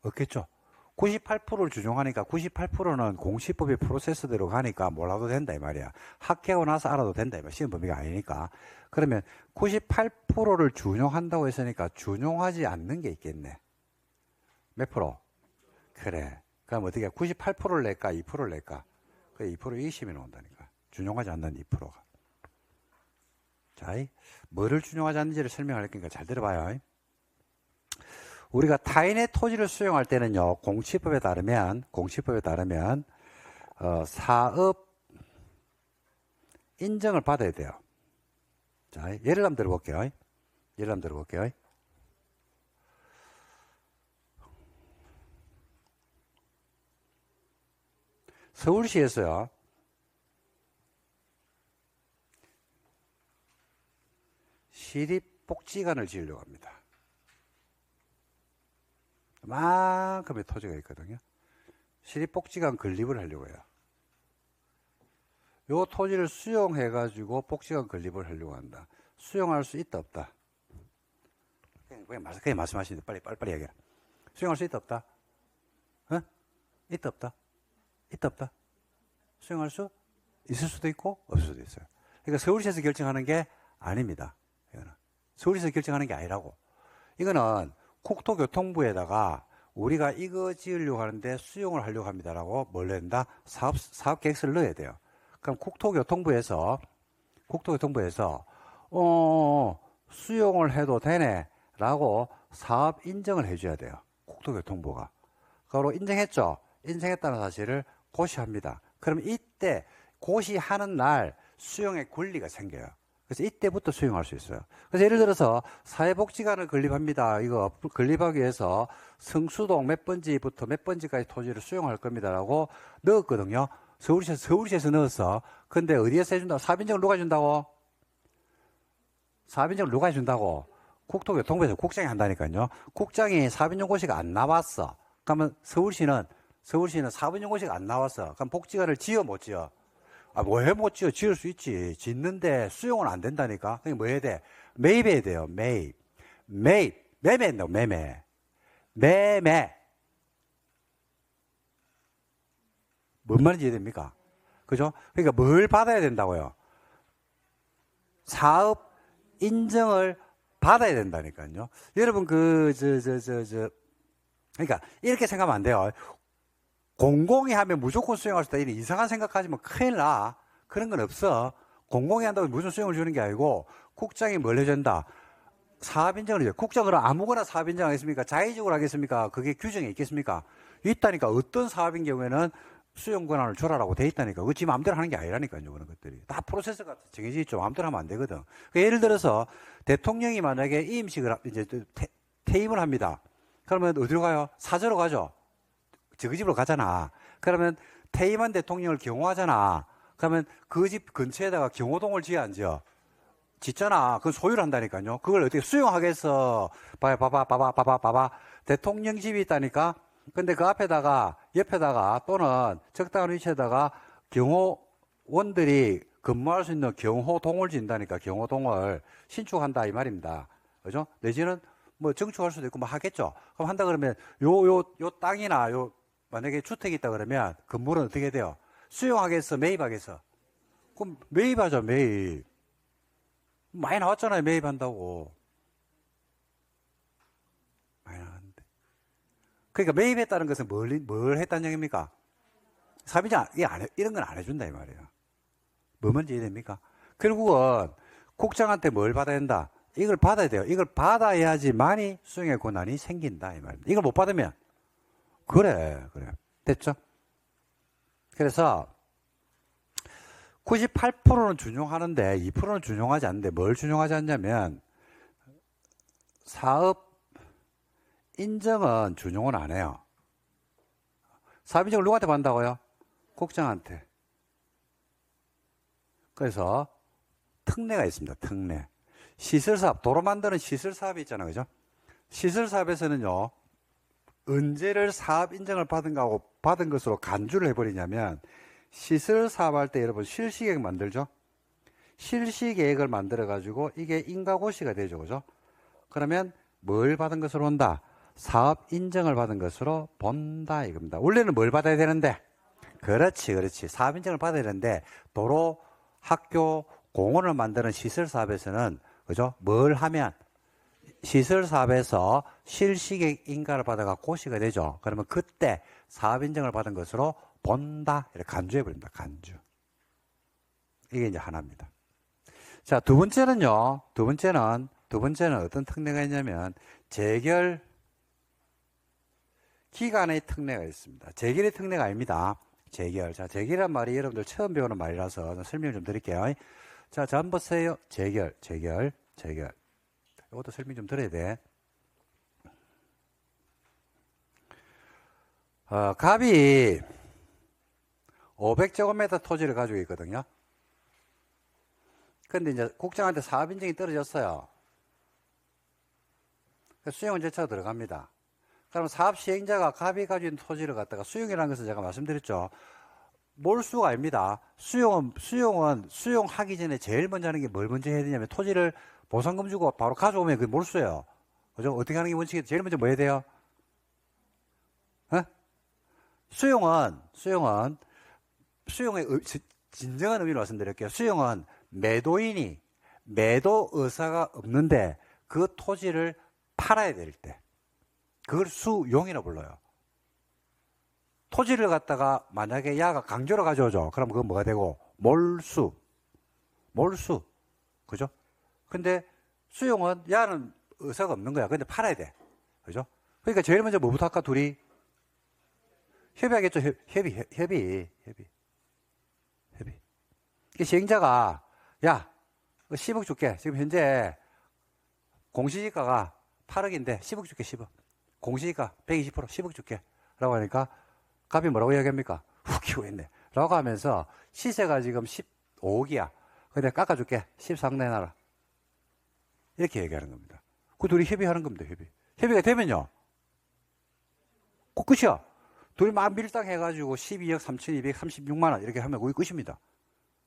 없겠죠. 98%를 준용하니까 98%는 공시법의 프로세스대로 가니까 몰라도 된다 이 말이야. 학교하고 나서 알아도 된다 이 말이야. 시험 범위가 아니니까. 그러면 98%를 준용한다고 했으니까 준용하지 않는 게 있겠네. 몇 프로? 그래. 그럼 어떻게 98%를 낼까? 2%를 낼까? 그 2% 20이 나온다니까. 준용하지 않는 2%가. 자, 뭐를 준용하지 않는지를 설명할 거니까 잘 들어봐요. 우리가 타인의 토지를 수용할 때는요, 공취법에 따르면 사업 인정을 받아야 돼요. 자, 예를 한번 들어볼게요. 서울시에서요, 시립복지관을 지으려고 합니다. 만큼의 토지가 있거든요. 시립복지관 건립을 하려고 해요. 요 토지를 수용해가지고 복지관 건립을 하려고 한다. 수용할 수 있다, 없다? 그냥 말씀하시는데 빨리 얘기해. 수용할 수 있다, 없다? 있다, 없다? 있다, 없다? 수용할 수 있을 수도 있고, 없을 수도 있어요. 그러니까 서울시에서 결정하는 게 아닙니다. 서울시에서 결정하는 게 아니라고. 이거는 국토교통부에다가 우리가 이거 지으려고 하는데 수용을 하려고 합니다라고 뭘 낸다? 사업 계획서를 넣어야 돼요. 그럼 국토교통부에서 수용을 해도 되네 라고 사업 인정을 해줘야 돼요. 국토교통부가. 그거로 인정했죠. 인정했다는 사실을 고시합니다. 그러면 이때 고시하는 날 수용의 권리가 생겨요. 그래서 이때부터 수용할 수 있어요. 그래서 예를 들어서 사회복지관을 건립합니다. 이거 건립하기 위해서 성수동 몇 번지부터 몇 번지까지 토지를 수용할 겁니다라고 넣었거든요. 서울시에서 넣었어. 근데 어디에서 해준다고? 사업인정을 누가 준다고? 사업인정을 누가 해준다고? 국토교통부에서 국장이 한다니까요. 국장이 사업인정 고시가 안 나왔어. 그러면 서울시는 사업인정 고시가 안 나왔어. 그럼 복지관을 지어 못 지어? 왜 못 지어? 지을 수 있지. 짓는데 수용은 안 된다니까. 그게 뭐 해야 돼? 매입해야 돼요. 매입. 매매한다고, 매매. 뭔 말인지 이해됩니까? 그죠? 그러니까 뭘 받아야 된다고요? 사업 인정을 받아야 된다니까요. 여러분, 그러니까 이렇게 생각하면 안 돼요. 공공이 하면 무조건 수용할 수 있다. 이런 이상한 생각하지만 큰일 나. 그런 건 없어. 공공이 한다고 무슨 수용을 주는 게 아니고 국장이 뭘 해준다. 사업인정을 해요. 국장은 아무거나 사업인정 하겠습니까? 자의적으로 하겠습니까? 그게 규정에 있겠습니까? 있다니까. 어떤 사업인 경우에는 수용 권한을 주라라고 돼 있다니까. 그거 지 마음대로 하는 게 아니라니까요. 그런 것들이. 다 프로세스가 정해져 있죠. 마음대로 하면 안 되거든. 그러니까 예를 들어서 대통령이 만약에 이임식을 이제 퇴임을 합니다. 그러면 어디로 가요? 사저로 가죠. 그 집으로 가잖아. 그러면 퇴임한 대통령을 경호하잖아. 그러면 그 집 근처에다가 경호동을 지어 안 지어? 짓잖아. 그건 소유를 한다니까요. 그걸 어떻게 수용하겠어? 봐봐. 대통령 집이 있다니까? 근데 그 앞에다가, 옆에다가 또는 적당한 위치에다가 경호원들이 근무할 수 있는 경호동을 짓는다니까. 경호동을 신축한다 이 말입니다. 그죠? 내지는 뭐 증축할 수도 있고 뭐 하겠죠. 그럼 한다 그러면 요 땅이나 만약에 주택이 있다 그러면 건물은 어떻게 돼요? 수용하겠어? 매입하겠어? 그럼 매입하죠, 매입. 많이 나왔잖아요, 매입한다고. 많이 나왔는데. 그러니까 매입했다는 것은 뭘 했다는 얘기입니까? 사업인정, 이런 건 안 해준다, 이 말이에요. 뭐 뭔지 이해됩니까? 결국은 국장한테 뭘 받아야 된다? 이걸 받아야 돼요. 이걸 받아야지만이 수용의 권한이 생긴다, 이 말입니다. 이걸 못 받으면 그래. 됐죠? 그래서 98%는 준용하는데 2%는 준용하지 않는데 뭘 준용하지 않냐면 사업 인정은 준용은 안 해요. 사업 인정을 누구한테 받는다고요? 국장한테. 그래서 특례가 있습니다. 특례. 시설사업, 도로 만드는 시설사업이 있잖아요. 그죠? 시설사업에서는요. 언제를 사업 인정을 받은 것으로 간주를 해버리냐면 시설사업 할 때 여러분 실시계획 만들죠. 실시계획을 만들어 가지고 이게 인가고시가 되죠. 그죠? 그러면 뭘 받은 것으로 온다? 사업 인정을 받은 것으로 본다 이겁니다. 원래는 뭘 받아야 되는데? 그렇지. 사업 인정을 받아야 되는데 도로, 학교, 공원을 만드는 시설사업에서는 그죠? 뭘 하면 시설사업에서 실시계획 인가를 받아가 고시가 되죠. 그러면 그때 사업 인정을 받은 것으로 본다. 이렇게 간주해버립니다. 간주. 이게 이제 하나입니다. 자, 두 번째는요. 두 번째는 어떤 특례가 있냐면 재결 기간의 특례가 있습니다. 재결의 특례가 아닙니다. 재결. 자, 재결이란 말이 여러분들 처음 배우는 말이라서 설명을 좀 드릴게요. 자, 한번 보세요. 재결. 이것도 설명 좀 드려야 돼. 갑이 500제곱미터 토지를 가지고 있거든요. 근데 이제 국장한테 사업 인정이 떨어졌어요. 수용 절차가 들어갑니다. 그럼 사업 시행자가 갑이 가지고 있는 토지를 갖다가 수용이라는 것은 제가 말씀드렸죠. 몰수가 아닙니다. 수용하기 전에 제일 먼저 하는 게 뭘 먼저 해야 되냐면 토지를 보상금 주고 바로 가져오면 그게 몰수예요. 그죠? 어떻게 하는 게 원칙이에요? 제일 먼저 뭐 해야 돼요? 수용의 진정한 의미를 말씀드릴게요. 수용은 매도 의사가 없는데 그 토지를 팔아야 될 때. 그걸 수용이라고 불러요. 토지를 갖다가 만약에 야가 강제로 가져오죠. 그럼 그건 뭐가 되고? 몰수. 그죠? 근데 수용은 야는 의사가 없는 거야. 근데 팔아야 돼. 그죠? 그러니까 제일 먼저 뭐부터 할까, 둘이? 협의하겠죠. 협의. 시행자가, 야, 10억 줄게. 지금 현재 공시지가가 8억인데 10억 줄게, 10억. 공시지가 120% 10억 줄게. 라고 하니까 갑이 뭐라고 이야기합니까? 웃기고 있네. 라고 하면서 시세가 지금 15억이야. 근데 깎아줄게. 14억 내놔라. 이렇게 얘기하는 겁니다. 그 둘이 협의하는 겁니다, 협의. 협의가 되면요. 그 끝이야. 둘이 막 밀당해가지고 12억 3,236만 원 이렇게 하면 그게 끝입니다.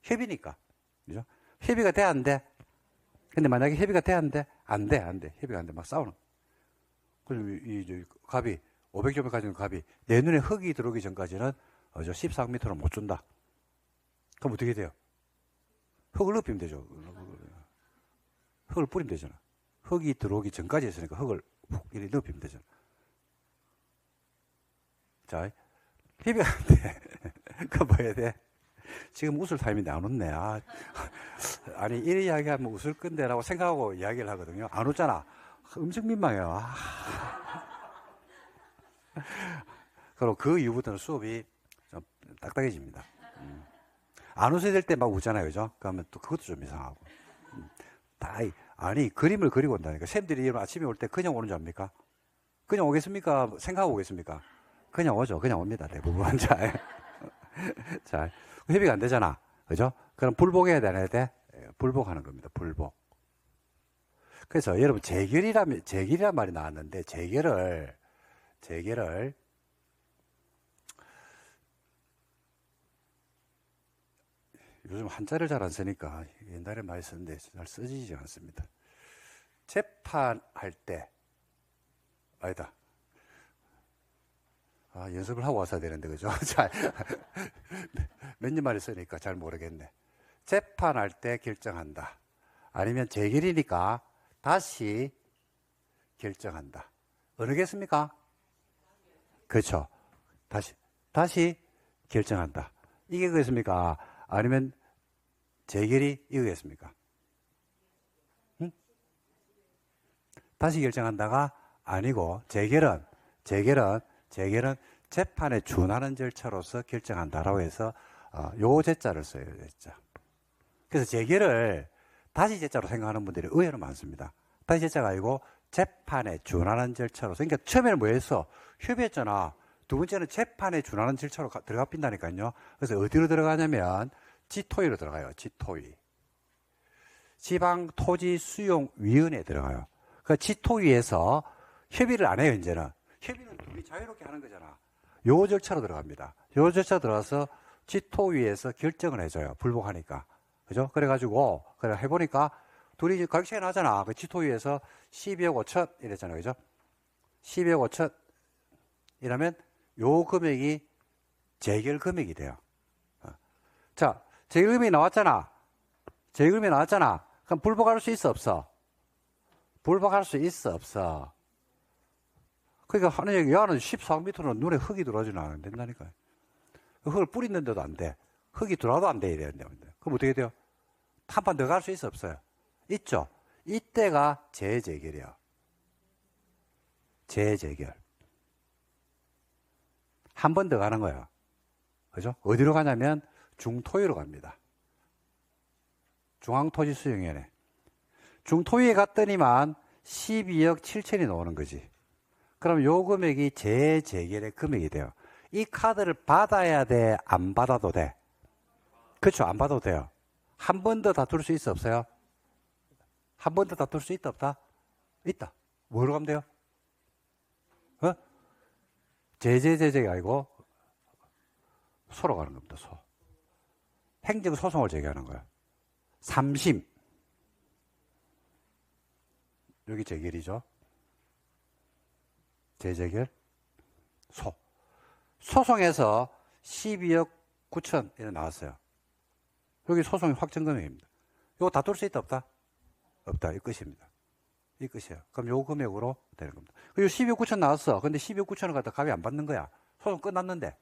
협의니까. 그죠? 협의가 돼, 안 돼? 근데 만약에 협의가 돼, 안 돼? 안 돼. 협의가 안 돼. 막 싸우는. 그럼 갑이, 500점을 가지는 갑이 내 눈에 흙이 들어오기 전까지는 14억 미터는 못 준다. 그럼 어떻게 돼요? 흙을 넓히면 되죠. 흙을 뿌리면 되잖아. 흙이 들어오기 전까지 했으니까 흙을 푹 이렇게 넓히면 되잖아. 자, 협의가 안 돼. 그거 뭐 해야 돼? 지금 웃을 타임인데 안 웃네. 아니, 이 이야기하면 웃을 건데라고 생각하고 이야기를 하거든요. 안 웃잖아. 엄청 민망해요. 그럼 그 이후부터는 수업이 좀 딱딱해집니다. 안 웃어야 될 때 막 웃잖아요. 그죠? 그러면 또 그것도 좀 이상하고. 아니, 그림을 그리고 온다니까. 쌤들이 아침에 올 때 그냥 오는 줄 압니까? 그냥 오겠습니까? 생각하고 오겠습니까? 그냥 오죠. 그냥 옵니다. 대부분. 자, 협의가 안 되잖아. 그죠? 그럼 불복해야 되나 돼? 불복하는 겁니다. 불복. 그래서 여러분, 재결이란 말이 나왔는데, 재결을, 요즘 한자를 잘 안 쓰니까 옛날에 많이 썼는데 잘 쓰지지 않습니다. 재판할 때, 아니다. 연습을 하고 왔어야 되는데, 그죠? 몇 년 만에 쓰니까 잘 모르겠네. 재판할 때 결정한다. 아니면 재결이니까 다시 결정한다. 어느 겠습니까? 그렇죠. 다시 결정한다. 이게 그겠습니까? 아니면 재결이 이거겠습니까? 응? 다시 결정한다가 아니고 재결은 재판에 준하는 절차로서 결정한다라고 해서 요 제자를 써요. 제자. 그래서 재결을 다시 제자로 생각하는 분들이 의외로 많습니다. 다시 제자가 아니고 재판에 준하는 절차로서. 그러니까 처음에는 뭐였어? 협의했잖아. 두 번째는 재판에 준하는 절차로 들어가 빈다니까요. 그래서 어디로 들어가냐면 지토위로 들어가요. 지토위. 지방토지수용위원회에 들어가요. 그 지토위에서 협의를 안 해요. 이제는. 협의는 둘이 자유롭게 하는 거잖아. 요 절차로 들어갑니다. 요 절차 들어가서 지토위에서 결정을 해줘요. 불복하니까. 그죠? 그래가지고, 그래 해보니까 둘이 이제 가격 차이 나잖아. 그 지토위에서 12억 5천 이랬잖아요. 그죠? 12억 5천 이라면 요 금액이 재결 금액이 돼요. 자, 재결 금액이 나왔잖아. 그럼 불복할 수 있어, 없어? 불복할 수 있어, 없어? 그러니까 하는 얘기, 야는 14m는 눈에 흙이 들어오지는 않으면 된다니까요. 흙을 뿌리는데도 안 돼. 흙이 들어와도 안 돼, 이래야 된다. 그럼 어떻게 돼요? 한 판 더 갈 수 있어, 없어요? 있죠? 이때가 재재결이야. 재재결. 한 번 더 가는 거야. 그죠? 어디로 가냐면 중토위로 갑니다. 중앙토지수용위원회. 중토위에 갔더니만 12억 7천이 나오는 거지. 그럼 요 금액이 재재결의 금액이 돼요. 이 카드를 받아야 돼? 안 받아도 돼? 그렇죠. 안 받아도 돼요. 한 번 더 다툴 수 있어, 없어요? 한 번 더 다툴 수 있다, 없다? 있다. 뭐로 가면 돼요? 제재제재가 아니고 소로 가는 겁니다. 소. 행정소송을 제기하는 거예요. 3심. 여기 재결이죠. 재재결. 소. 소송에서 12억 9천 이렇게 나왔어요. 여기 소송이 확정금액입니다. 이거 다툴 수 있다, 없다? 없다. 이 끝입니다. 이 끝이에요. 그럼 요 금액으로 되는 겁니다. 그리고 12억 9천 나왔어. 근데 12억 9천을 갖다 값이 안 받는 거야. 소송 끝났는데.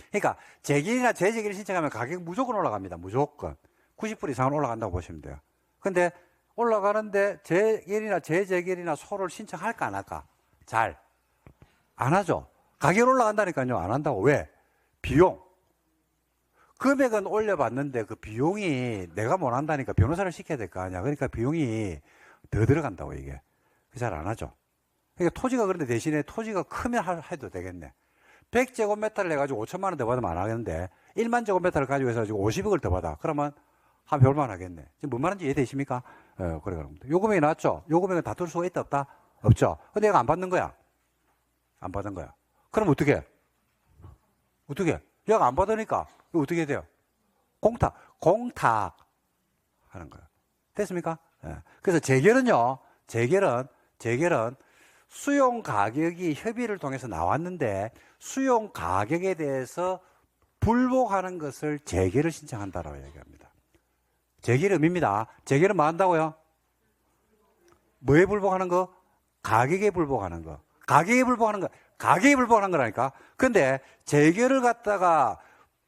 그러니까 재결이나 재재결을 신청하면 가격 무조건 올라갑니다. 무조건. 90% 이상은 올라간다고 보시면 돼요. 근데 올라가는데 재결이나 재재결이나 소를 신청할까 안 할까? 잘 안 하죠. 가격 올라간다니까요. 안 한다고. 왜? 비용. 금액은 올려봤는데 그 비용이 내가 못 한다니까 변호사를 시켜야 될 거 아니야. 그러니까 비용이 더 들어간다고 이게. 잘 안 하죠. 그러니까 토지가 그런데 대신에 토지가 크면 해도 되겠네. 100제곱미터를 해가지고 5천만 원 더 받으면 안 하겠는데 1만 제곱미터를 가지고 해서 50억을 더 받아. 그러면 한 별만 하겠네. 지금 뭔 말인지 이해되십니까? 그래 그럽니다. 요 금액이 나왔죠? 요 금액은 다툴 수가 있다 없다? 없죠. 근데 얘가 안 받는 거야. 안 받은 거야. 그럼 어떻게? 어떻게? 얘가 안 받으니까 이거 어떻게 돼요? 공탁 하는 거예요. 됐습니까? 예. 그래서 재결은요. 재결은 수용 가격이 협의를 통해서 나왔는데 수용 가격에 대해서 불복하는 것을 재결을 신청한다라고 얘기합니다. 재결의 의미입니다. 재결은 뭐 한다고요? 뭐에 불복하는 거? 가격에 불복하는 거. 가격에 불복하는 거라니까. 근데 재결을 갖다가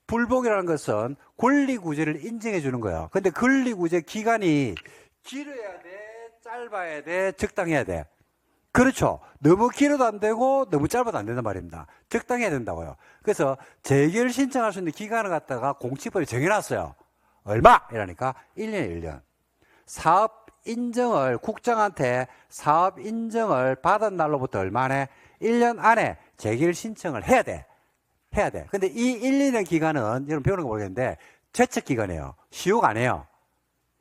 불복이라는 것은 권리구제를 인정해 주는 거야. 근데 권리구제 기간이 길어야 돼, 짧아야 돼, 적당해야 돼. 그렇죠. 너무 길어도 안 되고 너무 짧아도 안 된단 말입니다. 적당해야 된다고요. 그래서 재결 신청할 수 있는 기간을 갖다가 공치법이 정해놨어요. 얼마? 이러니까 1년에 1년. 사업 인정을 국장한테 사업 인정을 받은 날로부터 얼마네? 1년 안에 재결 신청을 해야 돼. 근데 이 1, 2년 기간은 여러분 배우는 거 모르겠는데 제척 기간이에요. 시효가 아니에요.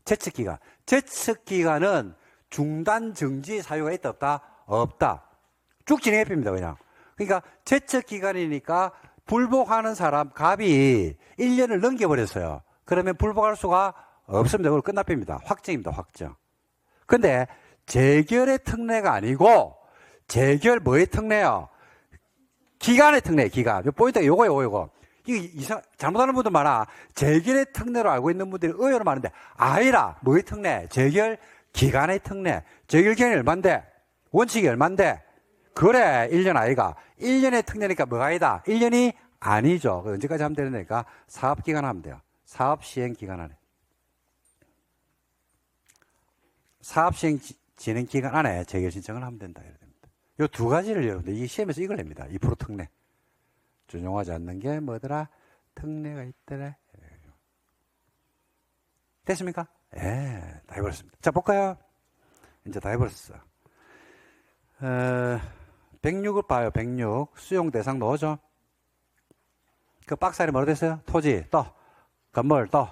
제척 기간. 제척 기간은 중단 정지 사유가 있다 없다? 없다. 쭉 진행해 봅니다 그냥. 그러니까 제척 기간이니까 불복하는 사람 갑이 1년을 넘겨버렸어요. 그러면 불복할 수가 없습니다. 그걸 끝납니다. 확정입니다. 확정. 근데 재결의 특례가 아니고 재결 뭐의 특례요? 기간의 특례, 기간. 포인트가 요거. 이거 잘못하는 분들 많아. 재결의 특례로 알고 있는 분들이 의외로 많은데 아니라 뭐의 특례? 재결 기간의 특례. 재결 기간이 얼만데? 원칙이 얼만데? 그래, 1년 아이가. 1년의 특례니까 뭐가 아니다? 1년이 아니죠. 언제까지 하면 되니까 사업기간 하면 돼요. 사업시행기간 안에. 사업시행 진행 기간 안에 재결 신청을 하면 된다. 이렇게 됩니다. 요 두 가지를 여러분들 이 시험에서 이걸 냅니다. 2% 특례. 준용하지 않는 게 뭐더라? 특례가 있더래. 됐습니까? 예, 다 해버렸습니다. 자, 볼까요? 이제 다 해버렸어. 106을 봐요. 106. 수용 대상 넣어줘. 그 박스 안에 뭐로 됐어요? 토지, 또. 건물, 또.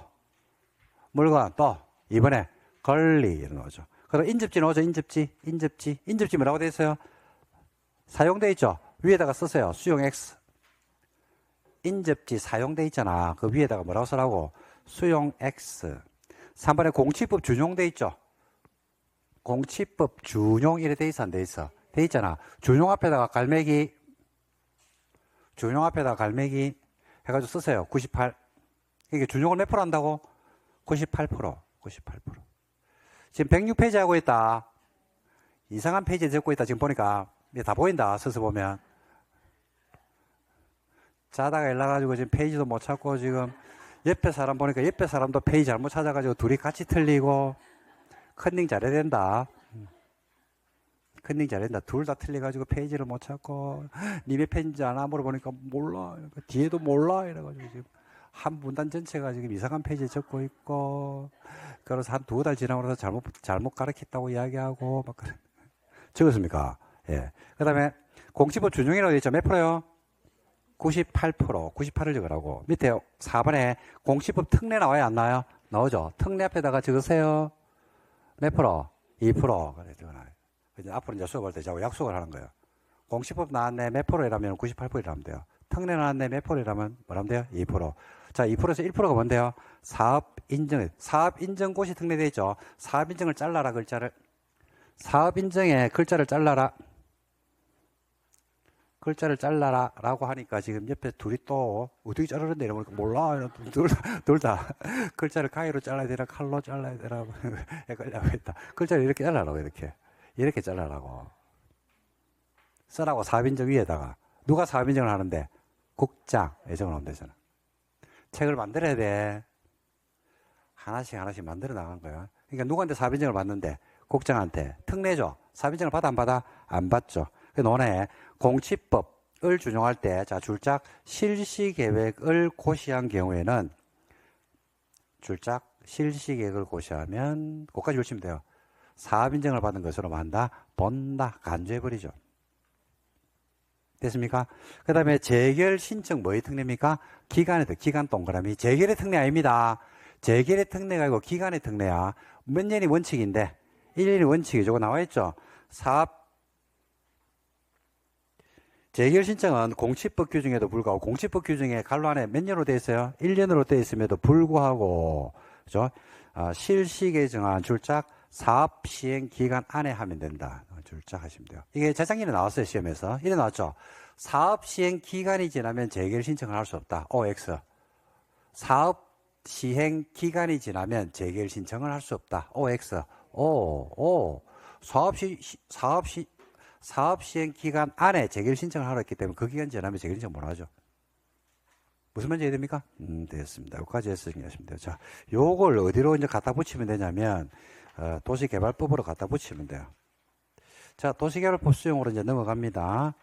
물건, 또. 이번에 권리, 이런 넣어줘. 그럼 인접지 넣어줘. 인접지 뭐라고 돼 있어요? 사용돼 있죠? 위에다가 쓰세요. 수용 X. 인접지 사용돼 있잖아. 그 위에다가 뭐라고 쓰라고? 수용 X. 3번에 공치법 준용돼 있죠? 공치법 준용 이래 돼 있어 안 돼 있어? 돼 있잖아. 준용 앞에다가 갈매기 해가지고 쓰세요. 98. 이게 준용을 몇 프로 한다고? 98%. 지금 106페이지 하고 있다. 이상한 페이지에 적고 있다. 지금 보니까 다 보인다. 서서 보면. 자다가 일나가지고 지금 페이지도 못 찾고 지금 옆에 사람 보니까 옆에 사람도 페이지 잘못 찾아가지고 둘이 같이 틀리고 컨닝 잘해야 된다. 둘 다 틀려가지고 페이지를 못 찾고 님의 페이지인지 아나 물어보니까 몰라. 뒤에도 몰라. 이래가지고 지금 한 문단 전체가 지금 이상한 페이지에 적고 있고 그래서 한 2달 지나고 나서 잘못 가르쳤다고 이야기하고 막 그래. 적었습니까? 예. 그 다음에 공치법 준용이라고 되어 있죠. 몇 프로요? 98%를 적으라고. 밑에 4번에 공치법 특례 나와요? 안 나와요? 나오죠. 특례 앞에다가 적으세요. 몇 프로? 2%. 그래, 적어놔요. 앞으로 이제 수업할 때 자꾸 약속을 하는 거예요. 공치법 나왔네. 몇 프로이라면 98%이라면 돼요. 특례 나왔네. 몇 프로이라면 뭐라면 돼요? 2%. 자, 2%에서 1%가 뭔데요? 사업 인정고시 특례되어 있죠. 사업 인정을 잘라라, 글자를. 사업 인정에 글자를 잘라라. 라고 하니까 지금 옆에 둘이 또 어떻게 자르는데 이러니까 몰라. 둘 다 글자를 가위로 잘라야 되나 칼로 잘라야 되나 헷갈려고 했다. 글자를 이렇게 잘라라고 이렇게 잘라라고. 쓰라고 사업인정 위에다가. 누가 사업인정을 하는데? 국장. 예정을 하면 되잖아. 책을 만들어야 돼. 하나씩 만들어 나간 거야. 그러니까 누구한테 사업인증을 받는데? 국장한테. 특례죠. 사업인증을 받아 안 받아? 안 받죠. 그 논에 공치법을 준용할 때, 자, 줄짝 실시계획을 고시한 경우에는 줄짝 실시계획을 고시하면 그것까지 주시면 돼요. 사업인증을 받은 것으로 만다, 본다, 간주해버리죠. 됐습니까? 그 다음에 재결 신청 뭐의 특례입니까? 기간의 특례, 기간 동그라미. 재결의 특례 아닙니다. 재결의 특례가 아니고 기간의 특례야. 몇 년이 원칙인데 1년이 원칙이죠. 저거 나와있죠. 재결 신청은 공치법 규정에도 불구하고 공치법 규정에 갈로 안에 몇 년으로 되어 있어요? 1년으로 되어 있음에도 불구하고 그죠? 실시계획 정한 줄짝 사업 시행 기간 안에 하면 된다. 줄짝 하시면 돼요. 이게 재작년에 나왔어요. 시험에서. 이래 나왔죠. 사업 시행 기간이 지나면 재결 신청을 할 수 없다. OX. 사업 시행 기간이 지나면 재결 신청을 할 수 없다. OX. 사업 시행 기간 안에 재결 신청을 하러 했기 때문에 그 기간 지나면 재결 신청 못 하죠. 무슨 말인지 이해됩니까? 됐습니다. 여기까지 해서 정리하시면 돼요. 자, 요걸 어디로 이제 갖다 붙이면 되냐면, 도시개발법으로 갖다 붙이면 돼요. 자, 도시개발법 수용으로 이제 넘어갑니다.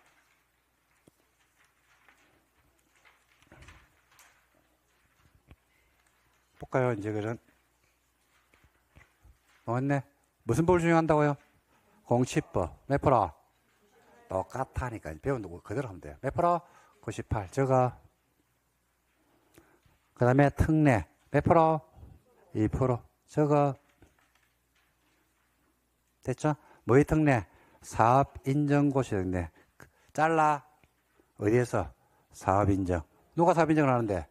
볼까요? 이제 그런. 맞네. 무슨 법을 준용한다고요? 공치법. 몇 프로? 똑같다니까. 배운 거 그대로 하면 돼요. 몇 프로? 98. 저거. 그 다음에 특례. 몇 프로? 2%. 저거. 됐죠? 뭐의 특례? 사업인정고시 특례. 잘라. 어디에서? 사업인정. 누가 사업인정을 하는데?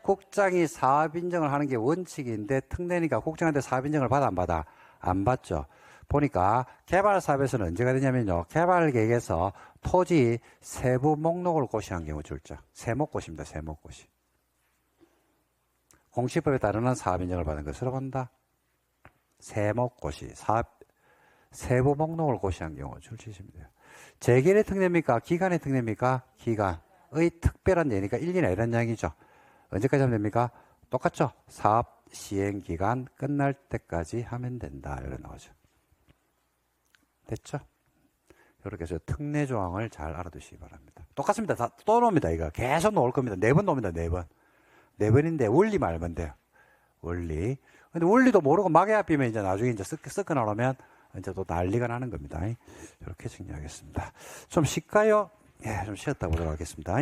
국장이 사업인정을 하는 게 원칙인데 특례니까 국장한테 사업인정을 받아 안 받아? 안 받죠. 보니까 개발사업에서는 언제가 되냐면요. 개발계획에서 토지 세부 목록을 고시한 경우 줄자. 세목고시입니다. 세목고시. 공시법에 따르는 사업인정을 받은 것으로 본다. 세목고시. 세부 목록을 고시한 경우 줄치시면 돼요. 재결의 특례입니까? 기간의 특례입니까? 기간의 특별한 예니까 1년이 아니란 이야기죠. 언제까지 하면 됩니까? 똑같죠? 사업 시행기간 끝날 때까지 하면 된다. 이런 나오죠. 됐죠? 이렇게 해서 특례 조항을 잘 알아두시기 바랍니다. 똑같습니다. 다 또 나옵니다. 이거 계속 나올 겁니다. 4번 나옵니다. 4번. 4번인데 원리만 알면 돼요. 원리. 근데 원리도 모르고 막에 앞이면 이제 나중에 이제 섞어 나오면 이제 또 난리가 나는 겁니다. 이렇게 정리하겠습니다. 좀 쉴까요? 예, 좀 쉬었다 보도록 하겠습니다.